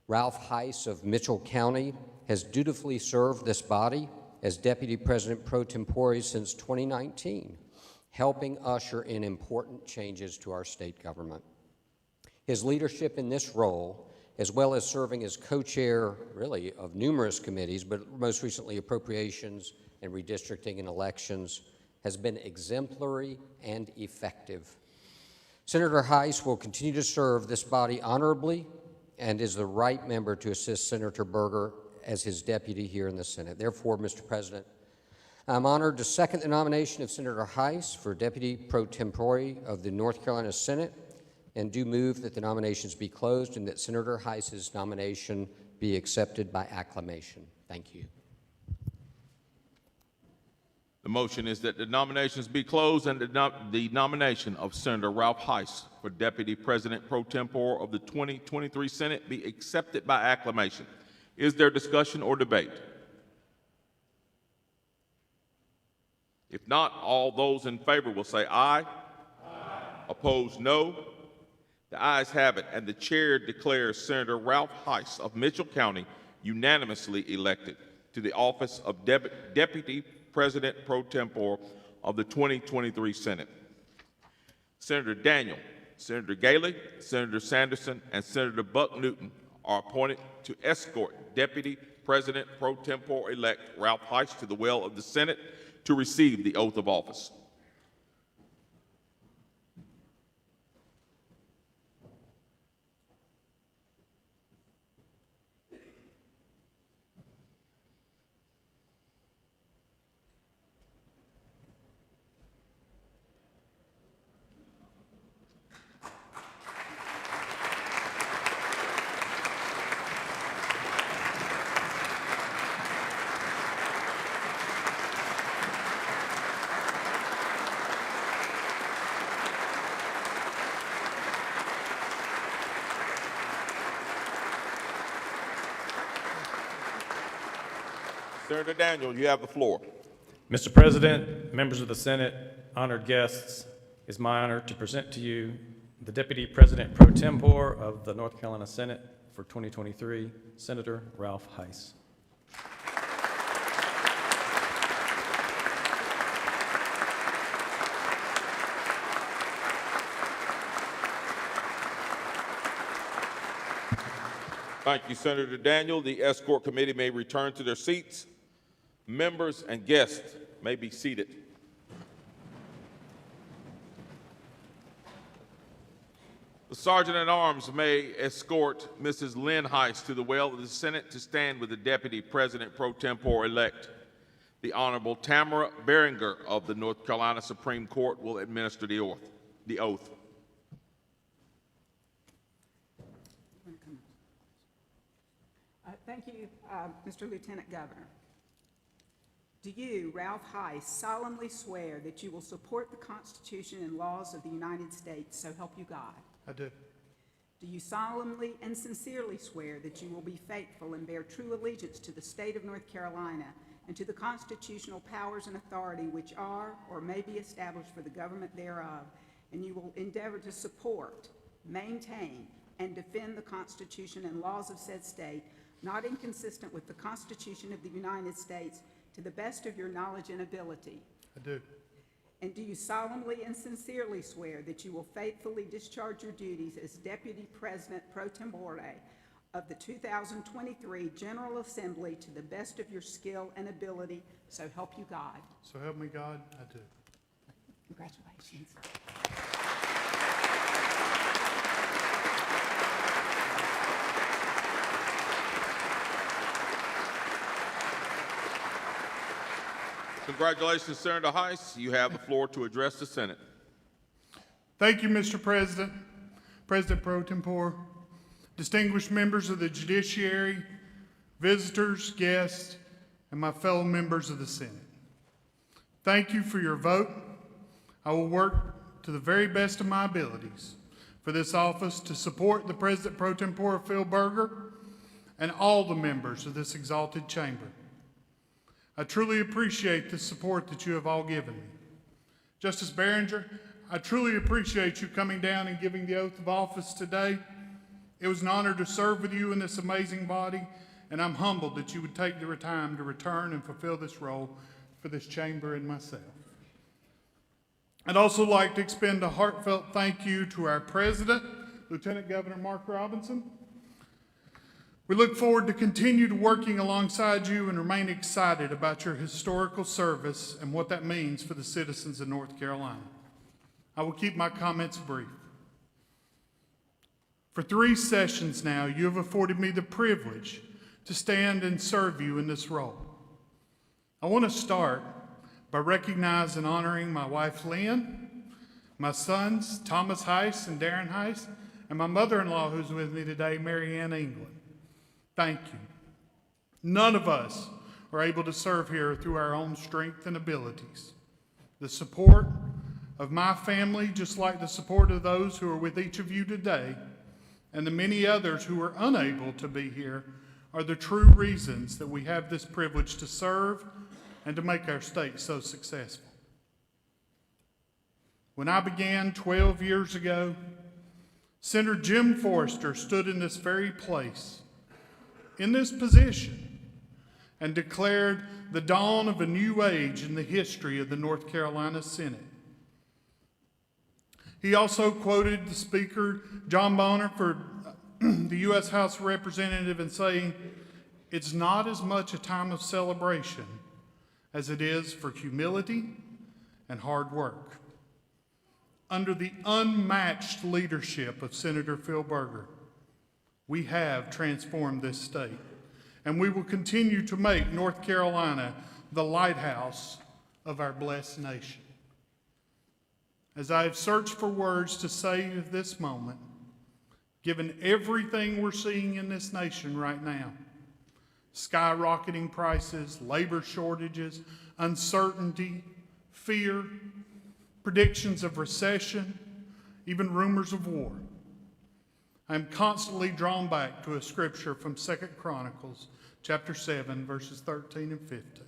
Ralph Heiss of Mitchell County has dutifully served this body as Deputy President Pro Tempore since 2019, helping usher in important changes to our state government. His leadership in this role, as well as serving as co-chair, really, of numerous committees, but most recently appropriations and redistricting and elections, has been exemplary and effective. Senator Heiss will continue to serve this body honorably and is the right member to assist Senator Berger as his deputy here in the Senate. Therefore, Mr. President, I'm honored to second the nomination of Senator Heiss for Deputy Pro Tempore of the North Carolina Senate, and do move that the nominations be closed and that Senator Heiss's nomination be accepted by acclamation. Thank you. The motion is that the nominations be closed and the nomination of Senator Ralph Heiss for Deputy President Pro Tempore of the 2023 Senate be accepted by acclamation. Is there discussion or debate? If not, all those in favor will say aye. Aye. Opposed, no. The ayes have it, and the chair declares Senator Ralph Heiss of Mitchell County unanimously elected to the office of Deputy President Pro Tempore of the 2023 Senate. Senator Daniel, Senator Galey, Senator Sanderson, and Senator Buck Newton are appointed to escort Deputy President Pro Tempore-elect Ralph Heiss to the well of the Senate to receive the oath of office. Senator Daniel, you have the floor. Mr. President, members of the Senate, honored guests, it's my honor to present to you the Deputy President Pro Tempore of the North Carolina Senate for 2023, Senator Ralph Heiss. Thank you, Senator Daniel. The escort committee may return to their seats. Members and guests may be seated. The Sergeant at Arms may escort Mrs. Lynn Heiss to the well of the Senate to stand with the Deputy President Pro Tempore-elect. The Honorable Tamara Beringer of the North Carolina Supreme Court will administer the oath. Thank you, Mr. Lieutenant Governor. Do you, Ralph Heiss, solemnly swear that you will support the Constitution and laws of the United States, so help you God? I do. Do you solemnly and sincerely swear that you will be faithful and bear true allegiance to the state of North Carolina and to the constitutional powers and authority which are or may be established for the government thereof, and you will endeavor to support, maintain, and defend the Constitution and laws of said state, not inconsistent with the Constitution of the United States, to the best of your knowledge and ability? I do. And do you solemnly and sincerely swear that you will faithfully discharge your duties as Deputy President Pro Tempore of the 2023 General Assembly to the best of your skill and ability, so help you God? So help me God, I do. Congratulations. Congratulations, Senator Heiss. You have the floor to address the Senate. Thank you, Mr. President, President Pro Tempore, distinguished members of the judiciary, visitors, guests, and my fellow members of the Senate. Thank you for your vote. I will work to the very best of my abilities for this office to support the President Pro Tempore Phil Berger and all the members of this exalted chamber. I truly appreciate the support that you have all given me. Justice Beringer, I truly appreciate you coming down and giving the oath of office today. It was an honor to serve with you in this amazing body, and I'm humbled that you would take the time to return and fulfill this role for this chamber and myself. I'd also like to extend a heartfelt thank you to our President, Lieutenant Governor Mark Robinson. We look forward to continue working alongside you and remain excited about your historical service and what that means for the citizens of North Carolina. I will keep my comments brief. For 3 sessions now, you have afforded me the privilege to stand and serve you in this role. I want to start by recognizing and honoring my wife, Lynn, my sons, Thomas Heiss and Darren Heiss, and my mother-in-law who's with me today, Mary Ann England. Thank you. None of us are able to serve here through our own strength and abilities. The support of my family, just like the support of those who are with each of you today, and the many others who are unable to be here, are the true reasons that we have this privilege to serve and to make our state so successful. When I began 12 years ago, Senator Jim Forrester stood in this very place, in this position, and declared the dawn of a new age in the history of the North Carolina Senate. He also quoted the Speaker, John Bonner, for the U.S. House of Representatives in saying, "It's not as much a time of celebration as it is for humility and hard work." Under the unmatched leadership of Senator Phil Berger, we have transformed this state, and we will continue to make North Carolina the lighthouse of our blessed nation. As I have searched for words to say of this moment, given everything we're seeing in this nation right now, skyrocketing prices, labor shortages, uncertainty, fear, predictions of recession, even rumors of war, I am constantly drawn back to a scripture from 2 Chronicles chapter 7, verses 13 and 15.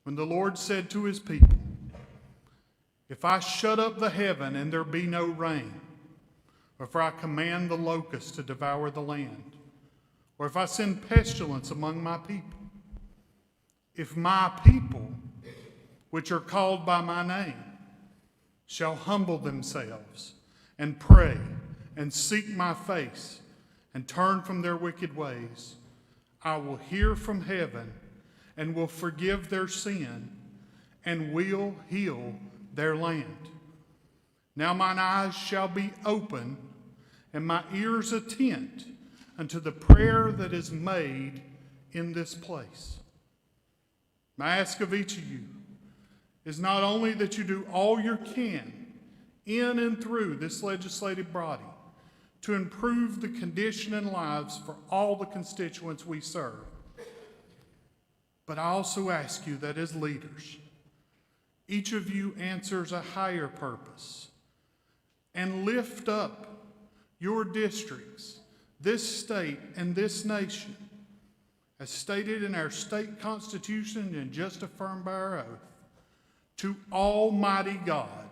When the Lord said to his people, if I shut up the heaven and there be no rain, or if I command the locusts to devour the land, or if I send pestilence among my people, if my people, which are called by my name, shall humble themselves and pray and seek my face and turn from their wicked ways, I will hear from heaven and will forgive their sin and will heal their land. Now mine eyes shall be open and my ears attent unto the prayer that is made in this place. My ask of each of you is not only that you do all you can in and through this legislative body to improve the condition and lives for all the constituents we serve, but I also ask you that as leaders, each of you answers a higher purpose and lift up your districts, this state, and this nation, as stated in our state constitution and just affirmed by our oath, to Almighty God,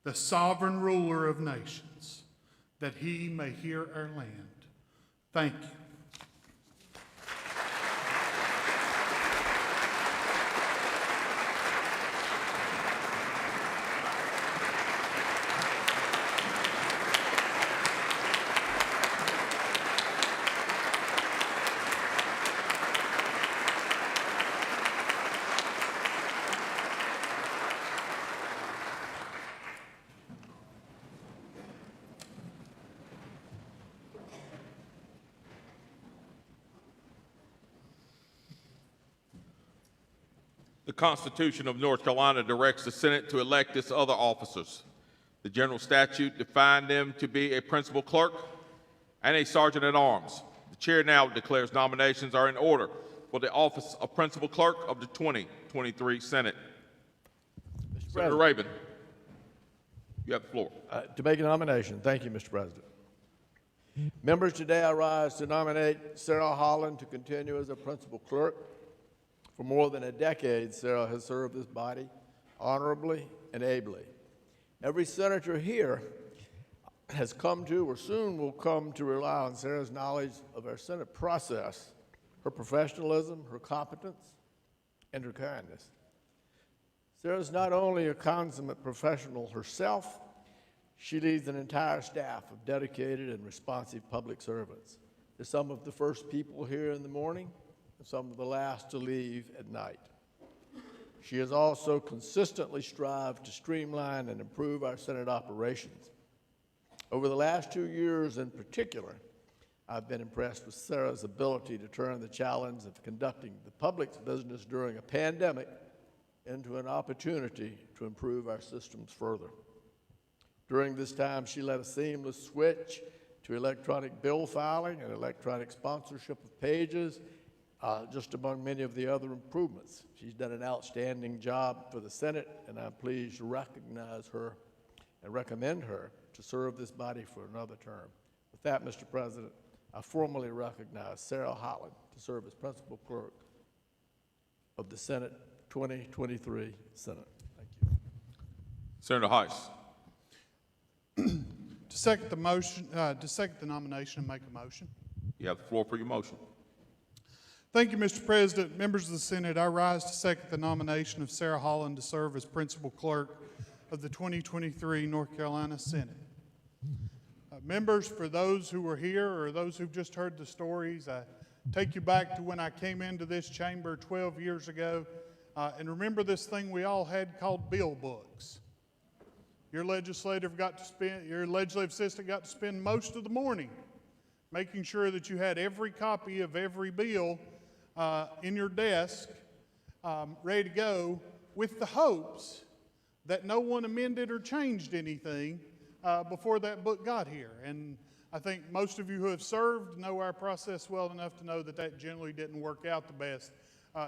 the sovereign ruler of nations, that he may hear our land. Thank you. The Constitution of North Carolina directs the Senate to elect its other officers. The general statute defined them to be a principal clerk and a sergeant at arms. The chair now declares nominations are in order for the office of principal clerk of the 2023 Senate. Senator Rabin, you have the floor. To make a nomination. Thank you, Mr. President. Members, today I rise to nominate Sarah Holland to continue as a principal clerk. For more than a decade, Sarah has served this body honorably and ably. Every senator here has come to, or soon will come to, rely on Sarah's knowledge of our Senate process, her professionalism, her competence, and her kindness. Sarah's not only a consummate professional herself, she leads an entire staff of dedicated and responsive public servants. They're some of the first people here in the morning, and some of the last to leave at night. She has also consistently strived to streamline and improve our Senate operations. Over the last 2 years in particular, I've been impressed with Sarah's ability to turn the challenge of conducting the public's business during a pandemic into an opportunity to improve our systems further. During this time, she led a seamless switch to electronic bill filing and electronic sponsorship of pages, just among many of the other improvements. She's done an outstanding job for the Senate, and I'm pleased to recognize her and recommend her to serve this body for another term. With that, Mr. President, I formally recognize Sarah Holland to serve as principal clerk of the Senate 2023 Senate. Thank you. Senator Heiss. To second the motion, to second the nomination and make a motion. You have the floor for your motion. Thank you, Mr. President. Members of the Senate, I rise to second the nomination of Sarah Holland to serve as principal clerk of the 2023 North Carolina Senate. Members, for those who were here or those who've just heard the stories, I take you back to when I came into this chamber 12 years ago, and remember this thing we all had called bill books. Your legislative assistant got to spend most of the morning making sure that you had every copy of every bill in your desk, ready to go, with the hopes that no one amended or changed anything before that book got here. And I think most of you who have served know our process well enough to know that that generally didn't work out the best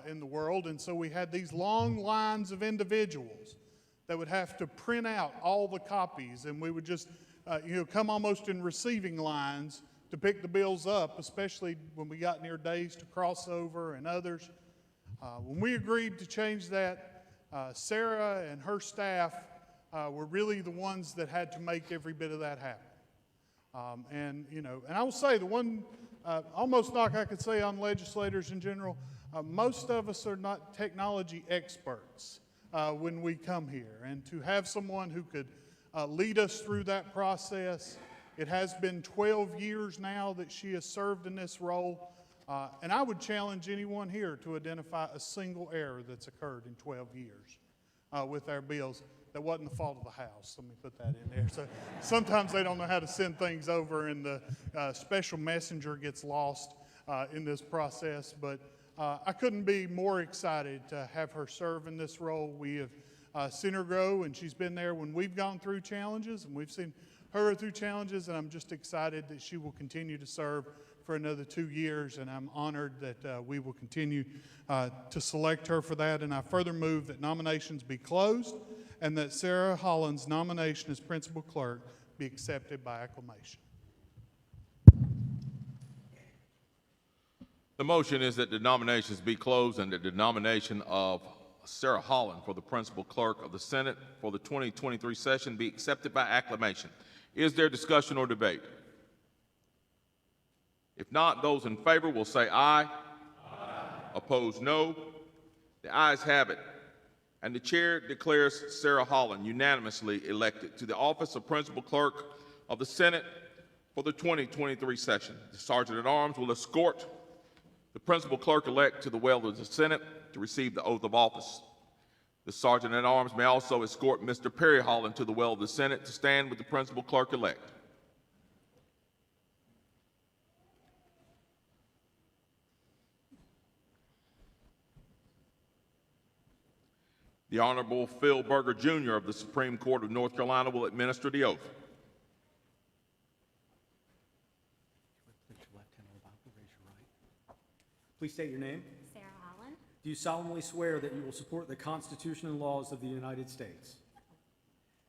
in the world. And so we had these long lines of individuals that would have to print out all the copies, and we would just come almost in receiving lines to pick the bills up, especially when we got near days to crossover and others. When we agreed to change that, Sarah and her staff were really the ones that had to make every bit of that happen. And I will say the one almost knock I could say on legislators in general, most of us are not technology experts when we come here. And to have someone who could lead us through that process. It has been 12 years now that she has served in this role. And I would challenge anyone here to identify a single error that's occurred in 12 years with our bills that wasn't the fault of the House. Let me put that in there. So sometimes they don't know how to send things over, and the special messenger gets lost in this process. But I couldn't be more excited to have her serve in this role. We have seen her grow, and she's been there when we've gone through challenges, and we've seen her through challenges, and I'm just excited that she will continue to serve for another 2 years, and I'm honored that we will continue to select her for that. And I further move that nominations be closed and that Sarah Holland's nomination as principal clerk be accepted by acclamation. The motion is that the nominations be closed and that the nomination of Sarah Holland for the principal clerk of the Senate for the 2023 session be accepted by acclamation. Is there discussion or debate? If not, those in favor will say aye. Aye. Opposed, no. The ayes have it. And the chair declares Sarah Holland unanimously elected to the office of principal clerk of the Senate for the 2023 session. The Sergeant at Arms will escort the principal clerk-elect to the well of the Senate to receive the oath of office. The Sergeant at Arms may also escort Mr. Perry Holland to the well of the Senate to stand with the principal clerk-elect. The Honorable Phil Berger, Jr. of the Supreme Court of North Carolina will administer the oath. Put your left hand on the Bible, raise your right. Please state your name. Sarah Holland. Do you solemnly swear that you will support the Constitution and laws of the United States?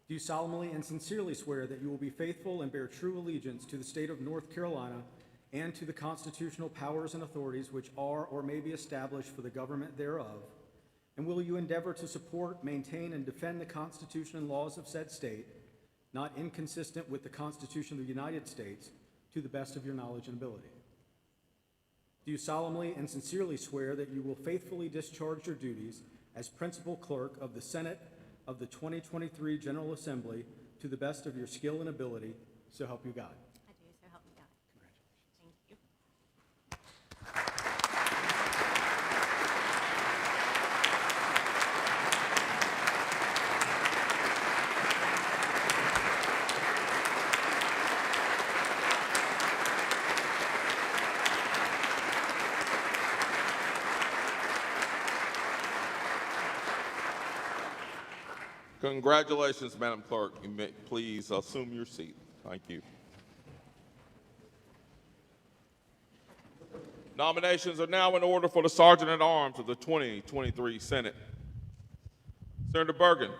Do you solemnly and sincerely swear that you will be faithful and bear true allegiance to the state of North Carolina and to the constitutional powers and authorities which are or may be established for the government thereof? And will you endeavor to support, maintain, and defend the Constitution and laws of said state, not inconsistent with the Constitution of the United States, to the best of your knowledge and ability? Do you solemnly and sincerely swear that you will faithfully discharge your duties as principal clerk of the Senate of the 2023 General Assembly to the best of your skill and ability, so help you God? I do, so help me God. Congratulations. Thank you. Congratulations, Madam Clerk. You may please assume your seat. Thank you. Nominations are now in order for the Sergeant at Arms of the 2023 Senate. Senator Bergen,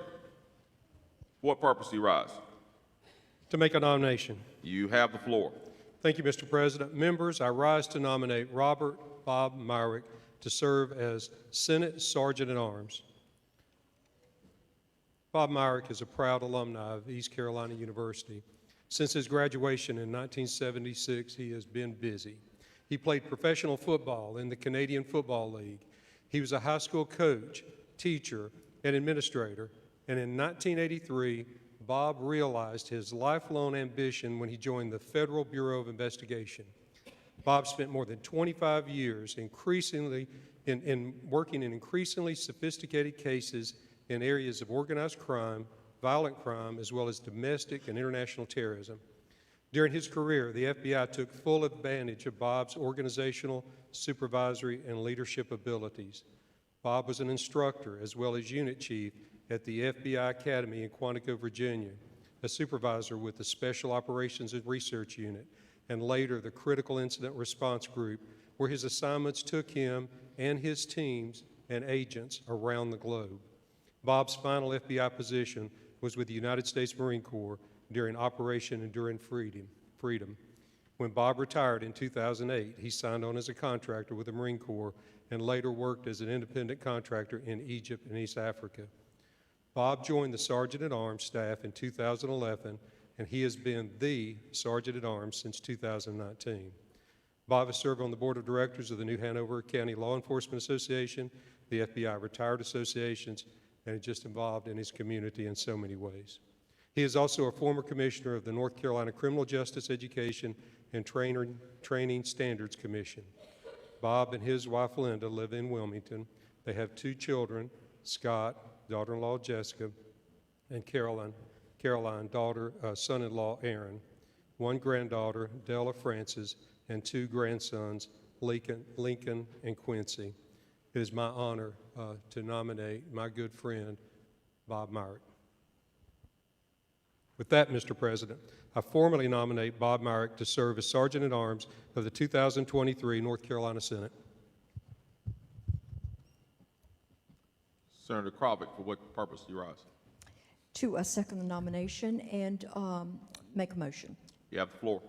for what purpose do you rise? To make a nomination. You have the floor. Thank you, Mr. President. Members, I rise to nominate Robert Bob Myrick to serve as Senate Sergeant at Arms. Bob Myrick is a proud alumni of East Carolina University. Since his graduation in 1976, he has been busy. He played professional football in the Canadian Football League. He was a high school coach, teacher, and administrator. And in 1983, Bob realized his lifelong ambition when he joined the Federal Bureau of Investigation. Bob spent more than 25 years working in increasingly sophisticated cases in areas of organized crime, violent crime, as well as domestic and international terrorism. During his career, the FBI took full advantage of Bob's organizational, supervisory, and leadership abilities. Bob was an instructor as well as unit chief at the FBI Academy in Quantico, Virginia, a supervisor with the Special Operations and Research Unit, and later the Critical Incident Response Group, where his assignments took him and his teams and agents around the globe. Bob's final FBI position was with the United States Marine Corps during Operation Enduring Freedom. When Bob retired in 2008, he signed on as a contractor with the Marine Corps and later worked as an independent contractor in Egypt and East Africa. Bob joined the Sergeant at Arms staff in 2011, and he has been the Sergeant at Arms since 2019. Bob has served on the board of directors of the New Hanover County Law Enforcement Association, the FBI Retired Associations, and is just involved in his community in so many ways. He is also a former commissioner of the North Carolina Criminal Justice Education and Training Standards Commission. Bob and his wife Linda live in Wilmington. They have 2 children, Scott, daughter-in-law Jessica, and Caroline, son-in-law Aaron, 1 granddaughter, Della Francis, and 2 grandsons, Lincoln and Quincy. It is my honor to nominate my good friend, Bob Myrick. With that, Mr. President, I formally nominate Bob Myrick to serve as Sergeant at Arms of the 2023 North Carolina Senate. Senator Crobbeck, for what purpose do you rise? To second the nomination and make a motion. You have the floor.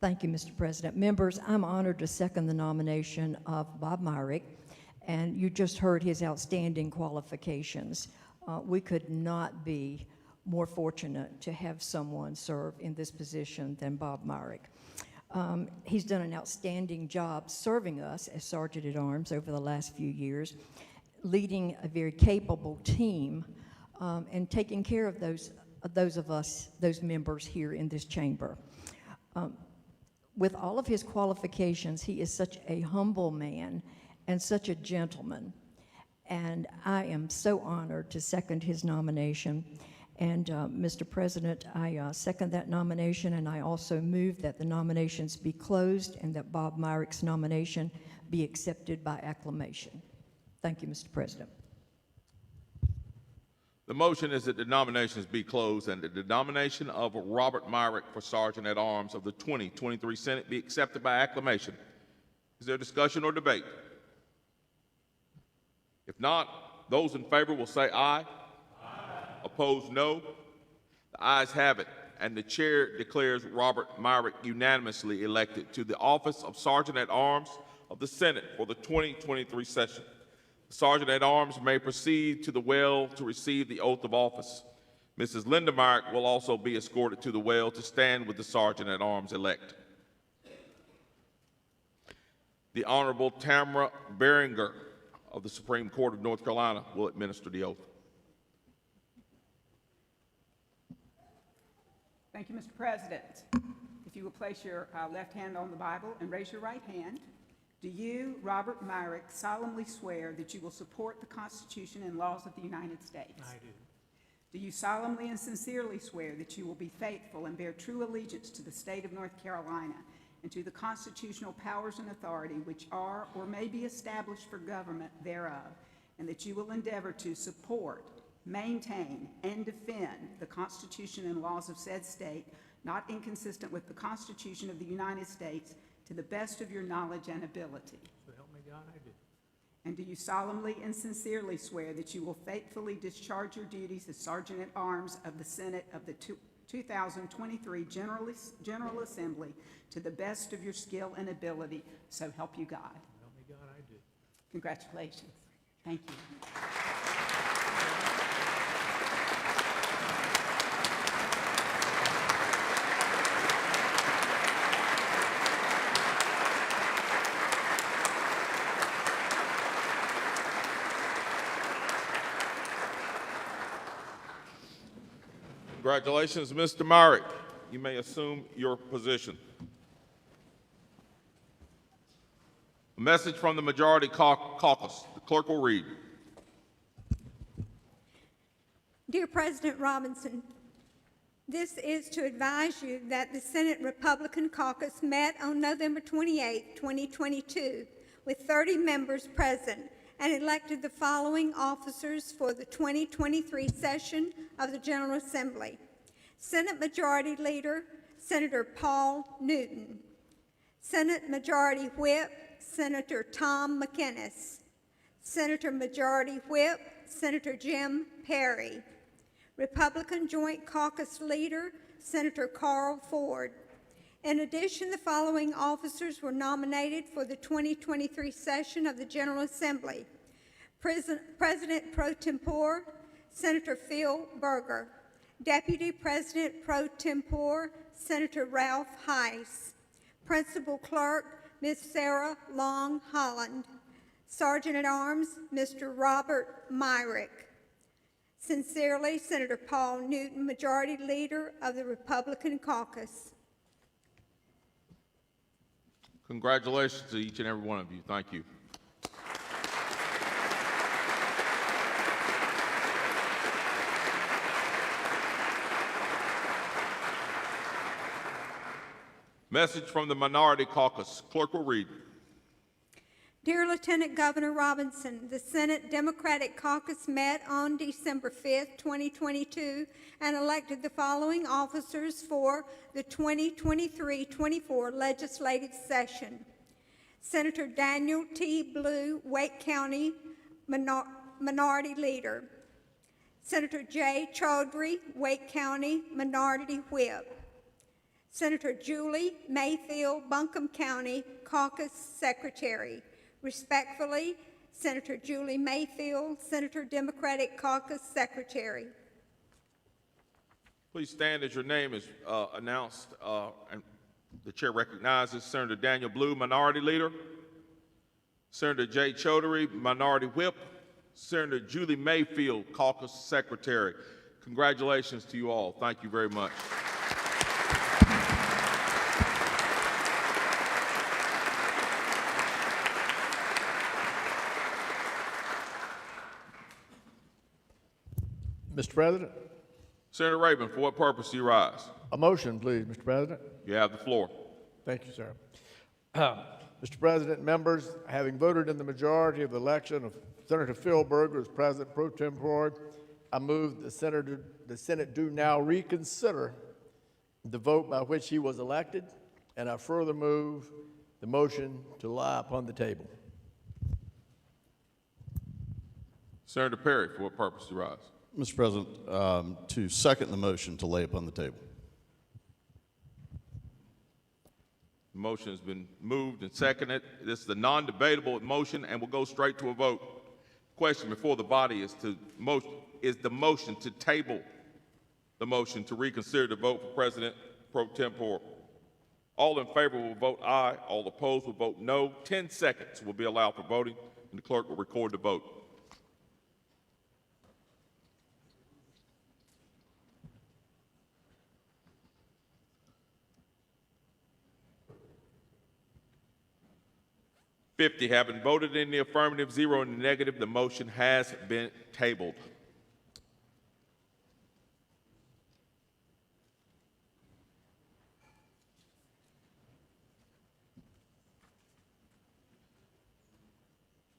Thank you, Mr. President. Members, I'm honored to second the nomination of Bob Myrick, and you just heard his outstanding qualifications. We could not be more fortunate to have someone serve in this position than Bob Myrick. He's done an outstanding job serving us as Sergeant at Arms over the last few years, leading a very capable team and taking care of those members here in this chamber. With all of his qualifications, he is such a humble man and such a gentleman, and I am so honored to second his nomination. And Mr. President, I second that nomination, and I also move that the nominations be closed and that Bob Myrick's nomination be accepted by acclamation. Thank you, Mr. President. The motion is that the nominations be closed and that the nomination of Robert Myrick for Sergeant at Arms of the 2023 Senate be accepted by acclamation. Is there discussion or debate? If not, those in favor will say aye. Opposed, no. The ayes have it, and the chair declares Robert Myrick unanimously elected to the office of Sergeant at Arms of the Senate for the 2023 session. The Sergeant at Arms may proceed to the well to receive the oath of office. Mrs. Linda Myrick will also be escorted to the well to stand with the Sergeant at Arms elect. The Honorable Tamara Beringer of the Supreme Court of North Carolina will administer the oath. Thank you, Mr. President. If you will place your left hand on the Bible and raise your right hand. Do you, Robert Myrick, solemnly swear that you will support the Constitution and laws of the United States? I do. Do you solemnly and sincerely swear that you will be faithful and bear true allegiance to the state of North Carolina and to the constitutional powers and authority which are or may be established for government thereof, and that you will endeavor to support, maintain, and defend the Constitution and laws of said state, not inconsistent with the Constitution of the United States, to the best of your knowledge and ability? So help me God, I do. And do you solemnly and sincerely swear that you will faithfully discharge your duties as Sergeant at Arms of the Senate of the 2023 General Assembly to the best of your skill and ability, so help you God? Help me God, I do. Congratulations. Thank you. Congratulations, Mr. Myrick. You may assume your position. A message from the Majority Caucus. The clerk will read. Dear President Robinson, this is to advise you that the Senate Republican Caucus met on November 28, 2022, with 30 members present and elected the following officers for the 2023 session of the General Assembly. Senate Majority Leader, Senator Paul Newton. Senate Majority Whip, Senator Tom McInnes. Senator Majority Whip, Senator Jim Perry. Republican Joint Caucus Leader, Senator Carl Ford. In addition, the following officers were nominated for the 2023 session of the General Assembly. President pro tempore, Senator Phil Berger. Deputy President pro tempore, Senator Ralph Heiss. Principal Clerk, Ms. Sarah Long Holland. Sergeant at Arms, Mr. Robert Myrick. Sincerely, Senator Paul Newton, Majority Leader of the Republican Caucus. Congratulations to each and every one of you. Thank you. Message from the Minority Caucus. Clerk will read. Dear Lieutenant Governor Robinson, the Senate Democratic Caucus met on December 5th, 2022, and elected the following officers for the 2023-24 legislative session. Senator Daniel T. Blue, Wake County Minority Leader. Senator J. Chaudhry, Wake County Minority Whip. Senator Julie Mayfield, Buncombe County Caucus Secretary. Respectfully, Senator Julie Mayfield, Senator Democratic Caucus Secretary. Please stand as your name is announced and the chair recognizes Senator Daniel Blue, Minority Leader, Senator Jay Chaudhry, Minority Whip, Senator Julie Mayfield, Caucus Secretary. Congratulations to you all. Thank you very much. Mr. President? Senator Rabin, for what purpose do you rise? A motion, please, Mr. President. You have the floor. Thank you, sir. Mr. President, members, having voted in the majority of the election of Senator Phil Berger as President pro tempore, I move the Senate do now reconsider the vote by which he was elected, and I further move the motion to lie upon the table. Senator Perry, for what purpose do you rise? Mr. President, to second the motion to lay upon the table. The motion has been moved and seconded. This is the non-debatable motion, and we'll go straight to a vote. Question before the body is the motion to table the motion to reconsider the vote for President pro tempore. All in favor will vote aye. All opposed will vote no. 10 seconds will be allowed for voting, and the clerk will record the vote. $50 having voted in the affirmative, 0 in the negative. The motion has been tabled.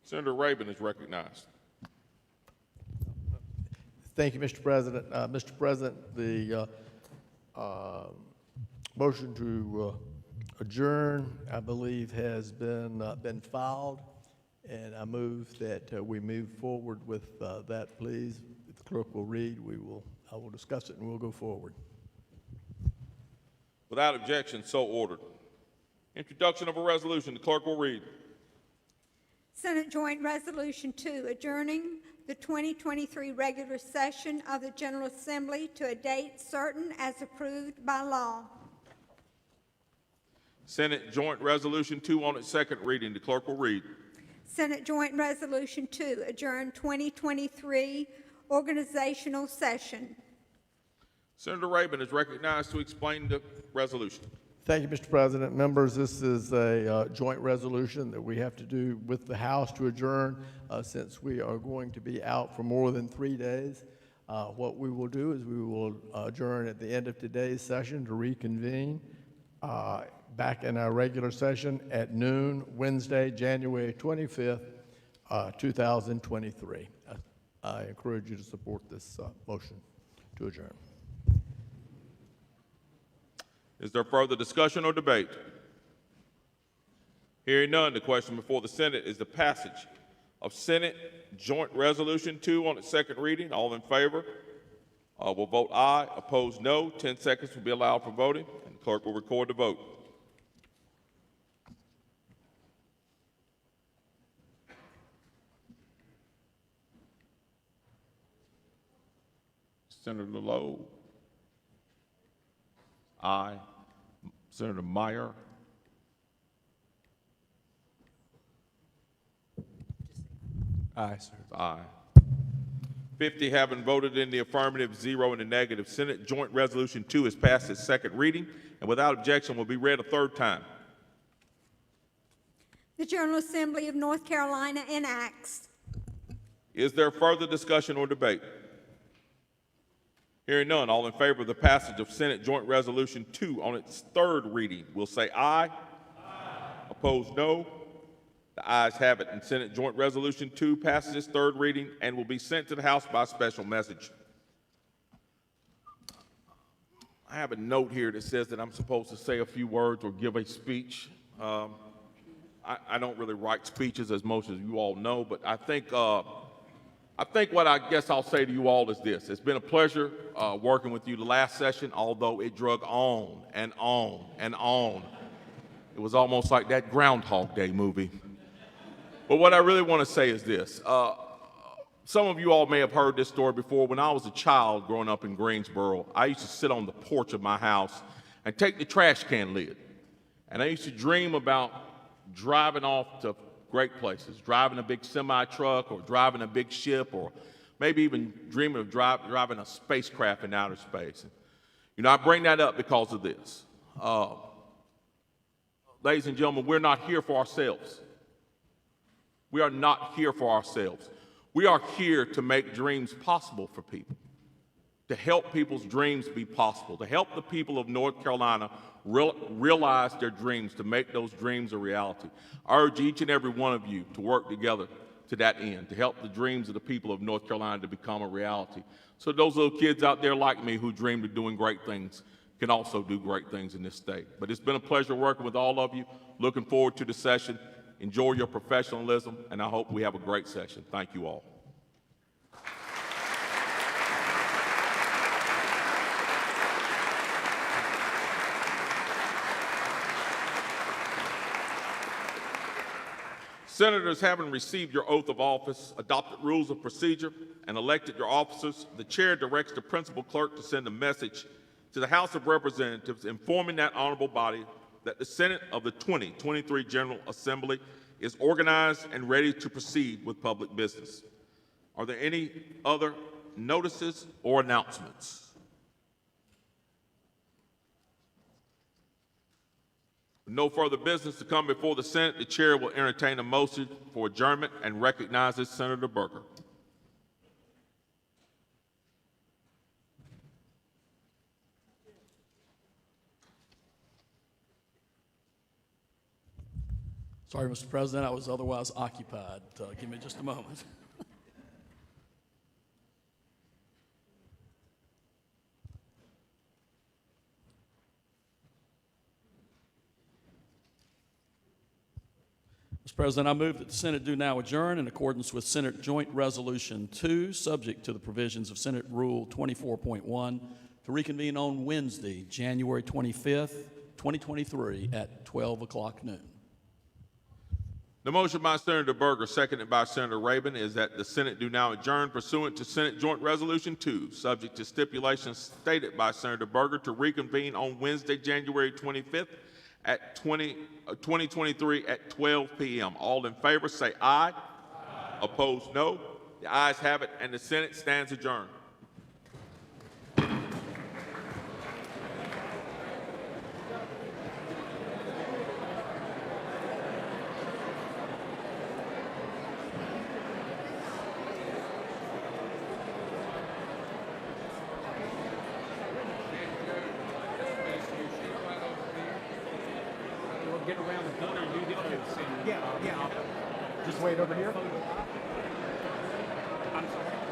Senator Rabin is recognized. Thank you, Mr. President. Mr. President, the motion to adjourn, I believe, has been filed, and I move that we move forward with that, please. If the clerk will read, I will discuss it, and we'll go forward. Without objection, so ordered. Introduction of a resolution. The clerk will read. Senate Joint Resolution 2, adjourning the 2023 regular session of the General Assembly to a date certain as approved by law. Senate Joint Resolution 2 on its second reading. The clerk will read. Senate Joint Resolution 2, adjourn 2023 organizational session. Senator Rabin is recognized to explain the resolution. Thank you, Mr. President. Members, this is a joint resolution that we have to do with the House to adjourn since we are going to be out for more than 3 days. What we will do is we will adjourn at the end of today's session to reconvene back in our regular session at noon, Wednesday, January 25th, 2023. I encourage you to support this motion to adjourn. Is there further discussion or debate? Hearing none, the question before the Senate is the passage of Senate Joint Resolution 2 on its second reading. All in favor? will vote aye. Opposed, no. 10 seconds will be allowed for voting, and the clerk will record the vote. Senator Lowe. Aye. Senator Meyer. Aye, sir. Aye. 50 having voted in the affirmative, 0 in the negative. Senate Joint Resolution 2 has passed its second reading and without objection will be read a third time. The General Assembly of North Carolina enacts. Is there further discussion or debate? Hearing none, all in favor of the passage of Senate Joint Resolution 2 on its third reading will say aye. Aye. Opposed, no. The ayes have it, and Senate Joint Resolution 2 passes its third reading and will be sent to the House by special message. I have a note here that says that I'm supposed to say a few words or give a speech. I don't really write speeches, as most of you all know, but I think what I guess I'll say to you all is this. It's been a pleasure working with you the last session, although it drug on and on and on. It was almost like that Groundhog Day movie. But what I really want to say is this. Some of you all may have heard this story before. When I was a child growing up in Greensboro, I used to sit on the porch of my house and take the trash can lid. And I used to dream about driving off to great places, driving a big semi-truck or driving a big ship or maybe even dreaming of driving a spacecraft in outer space. You know, I bring that up because of this. Ladies and gentlemen, we're not here for ourselves. We are not here for ourselves. We are here to make dreams possible for people, to help people's dreams be possible, to help the people of North Carolina realize their dreams, to make those dreams a reality. I urge each and every one of you to work together to that end, to help the dreams of the people of North Carolina to become a reality. So those little kids out there like me who dreamed of doing great things can also do great things in this state. But it's been a pleasure working with all of you. Looking forward to the session. Enjoy your professionalism, and I hope we have a great session. Thank you all. Senators, having received your oath of office, adopted rules of procedure, and elected your officers, the chair directs the principal clerk to send a message to the House of Representatives informing that honorable body that the Senate of the 2023 General Assembly is organized and ready to proceed with public business. Are there any other notices or announcements? With no further business to come before the Senate, the chair will entertain a motion for adjournment and recognizes Senator Berger. Sorry, Mr. President, I was otherwise occupied. Give me just a moment. Mr. President, I move that the Senate do now adjourn in accordance with Senate Joint Resolution 2, subject to the provisions of Senate Rule 24.1, to reconvene on Wednesday, January 25th, 2023 at 12 o'clock noon. The motion by Senator Berger, seconded by Senator Rabin, is that the Senate do now adjourn pursuant to Senate Joint Resolution 2, subject to stipulations stated by Senator Berger, to reconvene on Wednesday, January 25th at 2023 at 12 p.m. All in favor say aye. Aye. Opposed, no. The ayes have it, and the Senate stands adjourned. Get around the corner and do this. Yeah. Just wait over here. I'm sorry.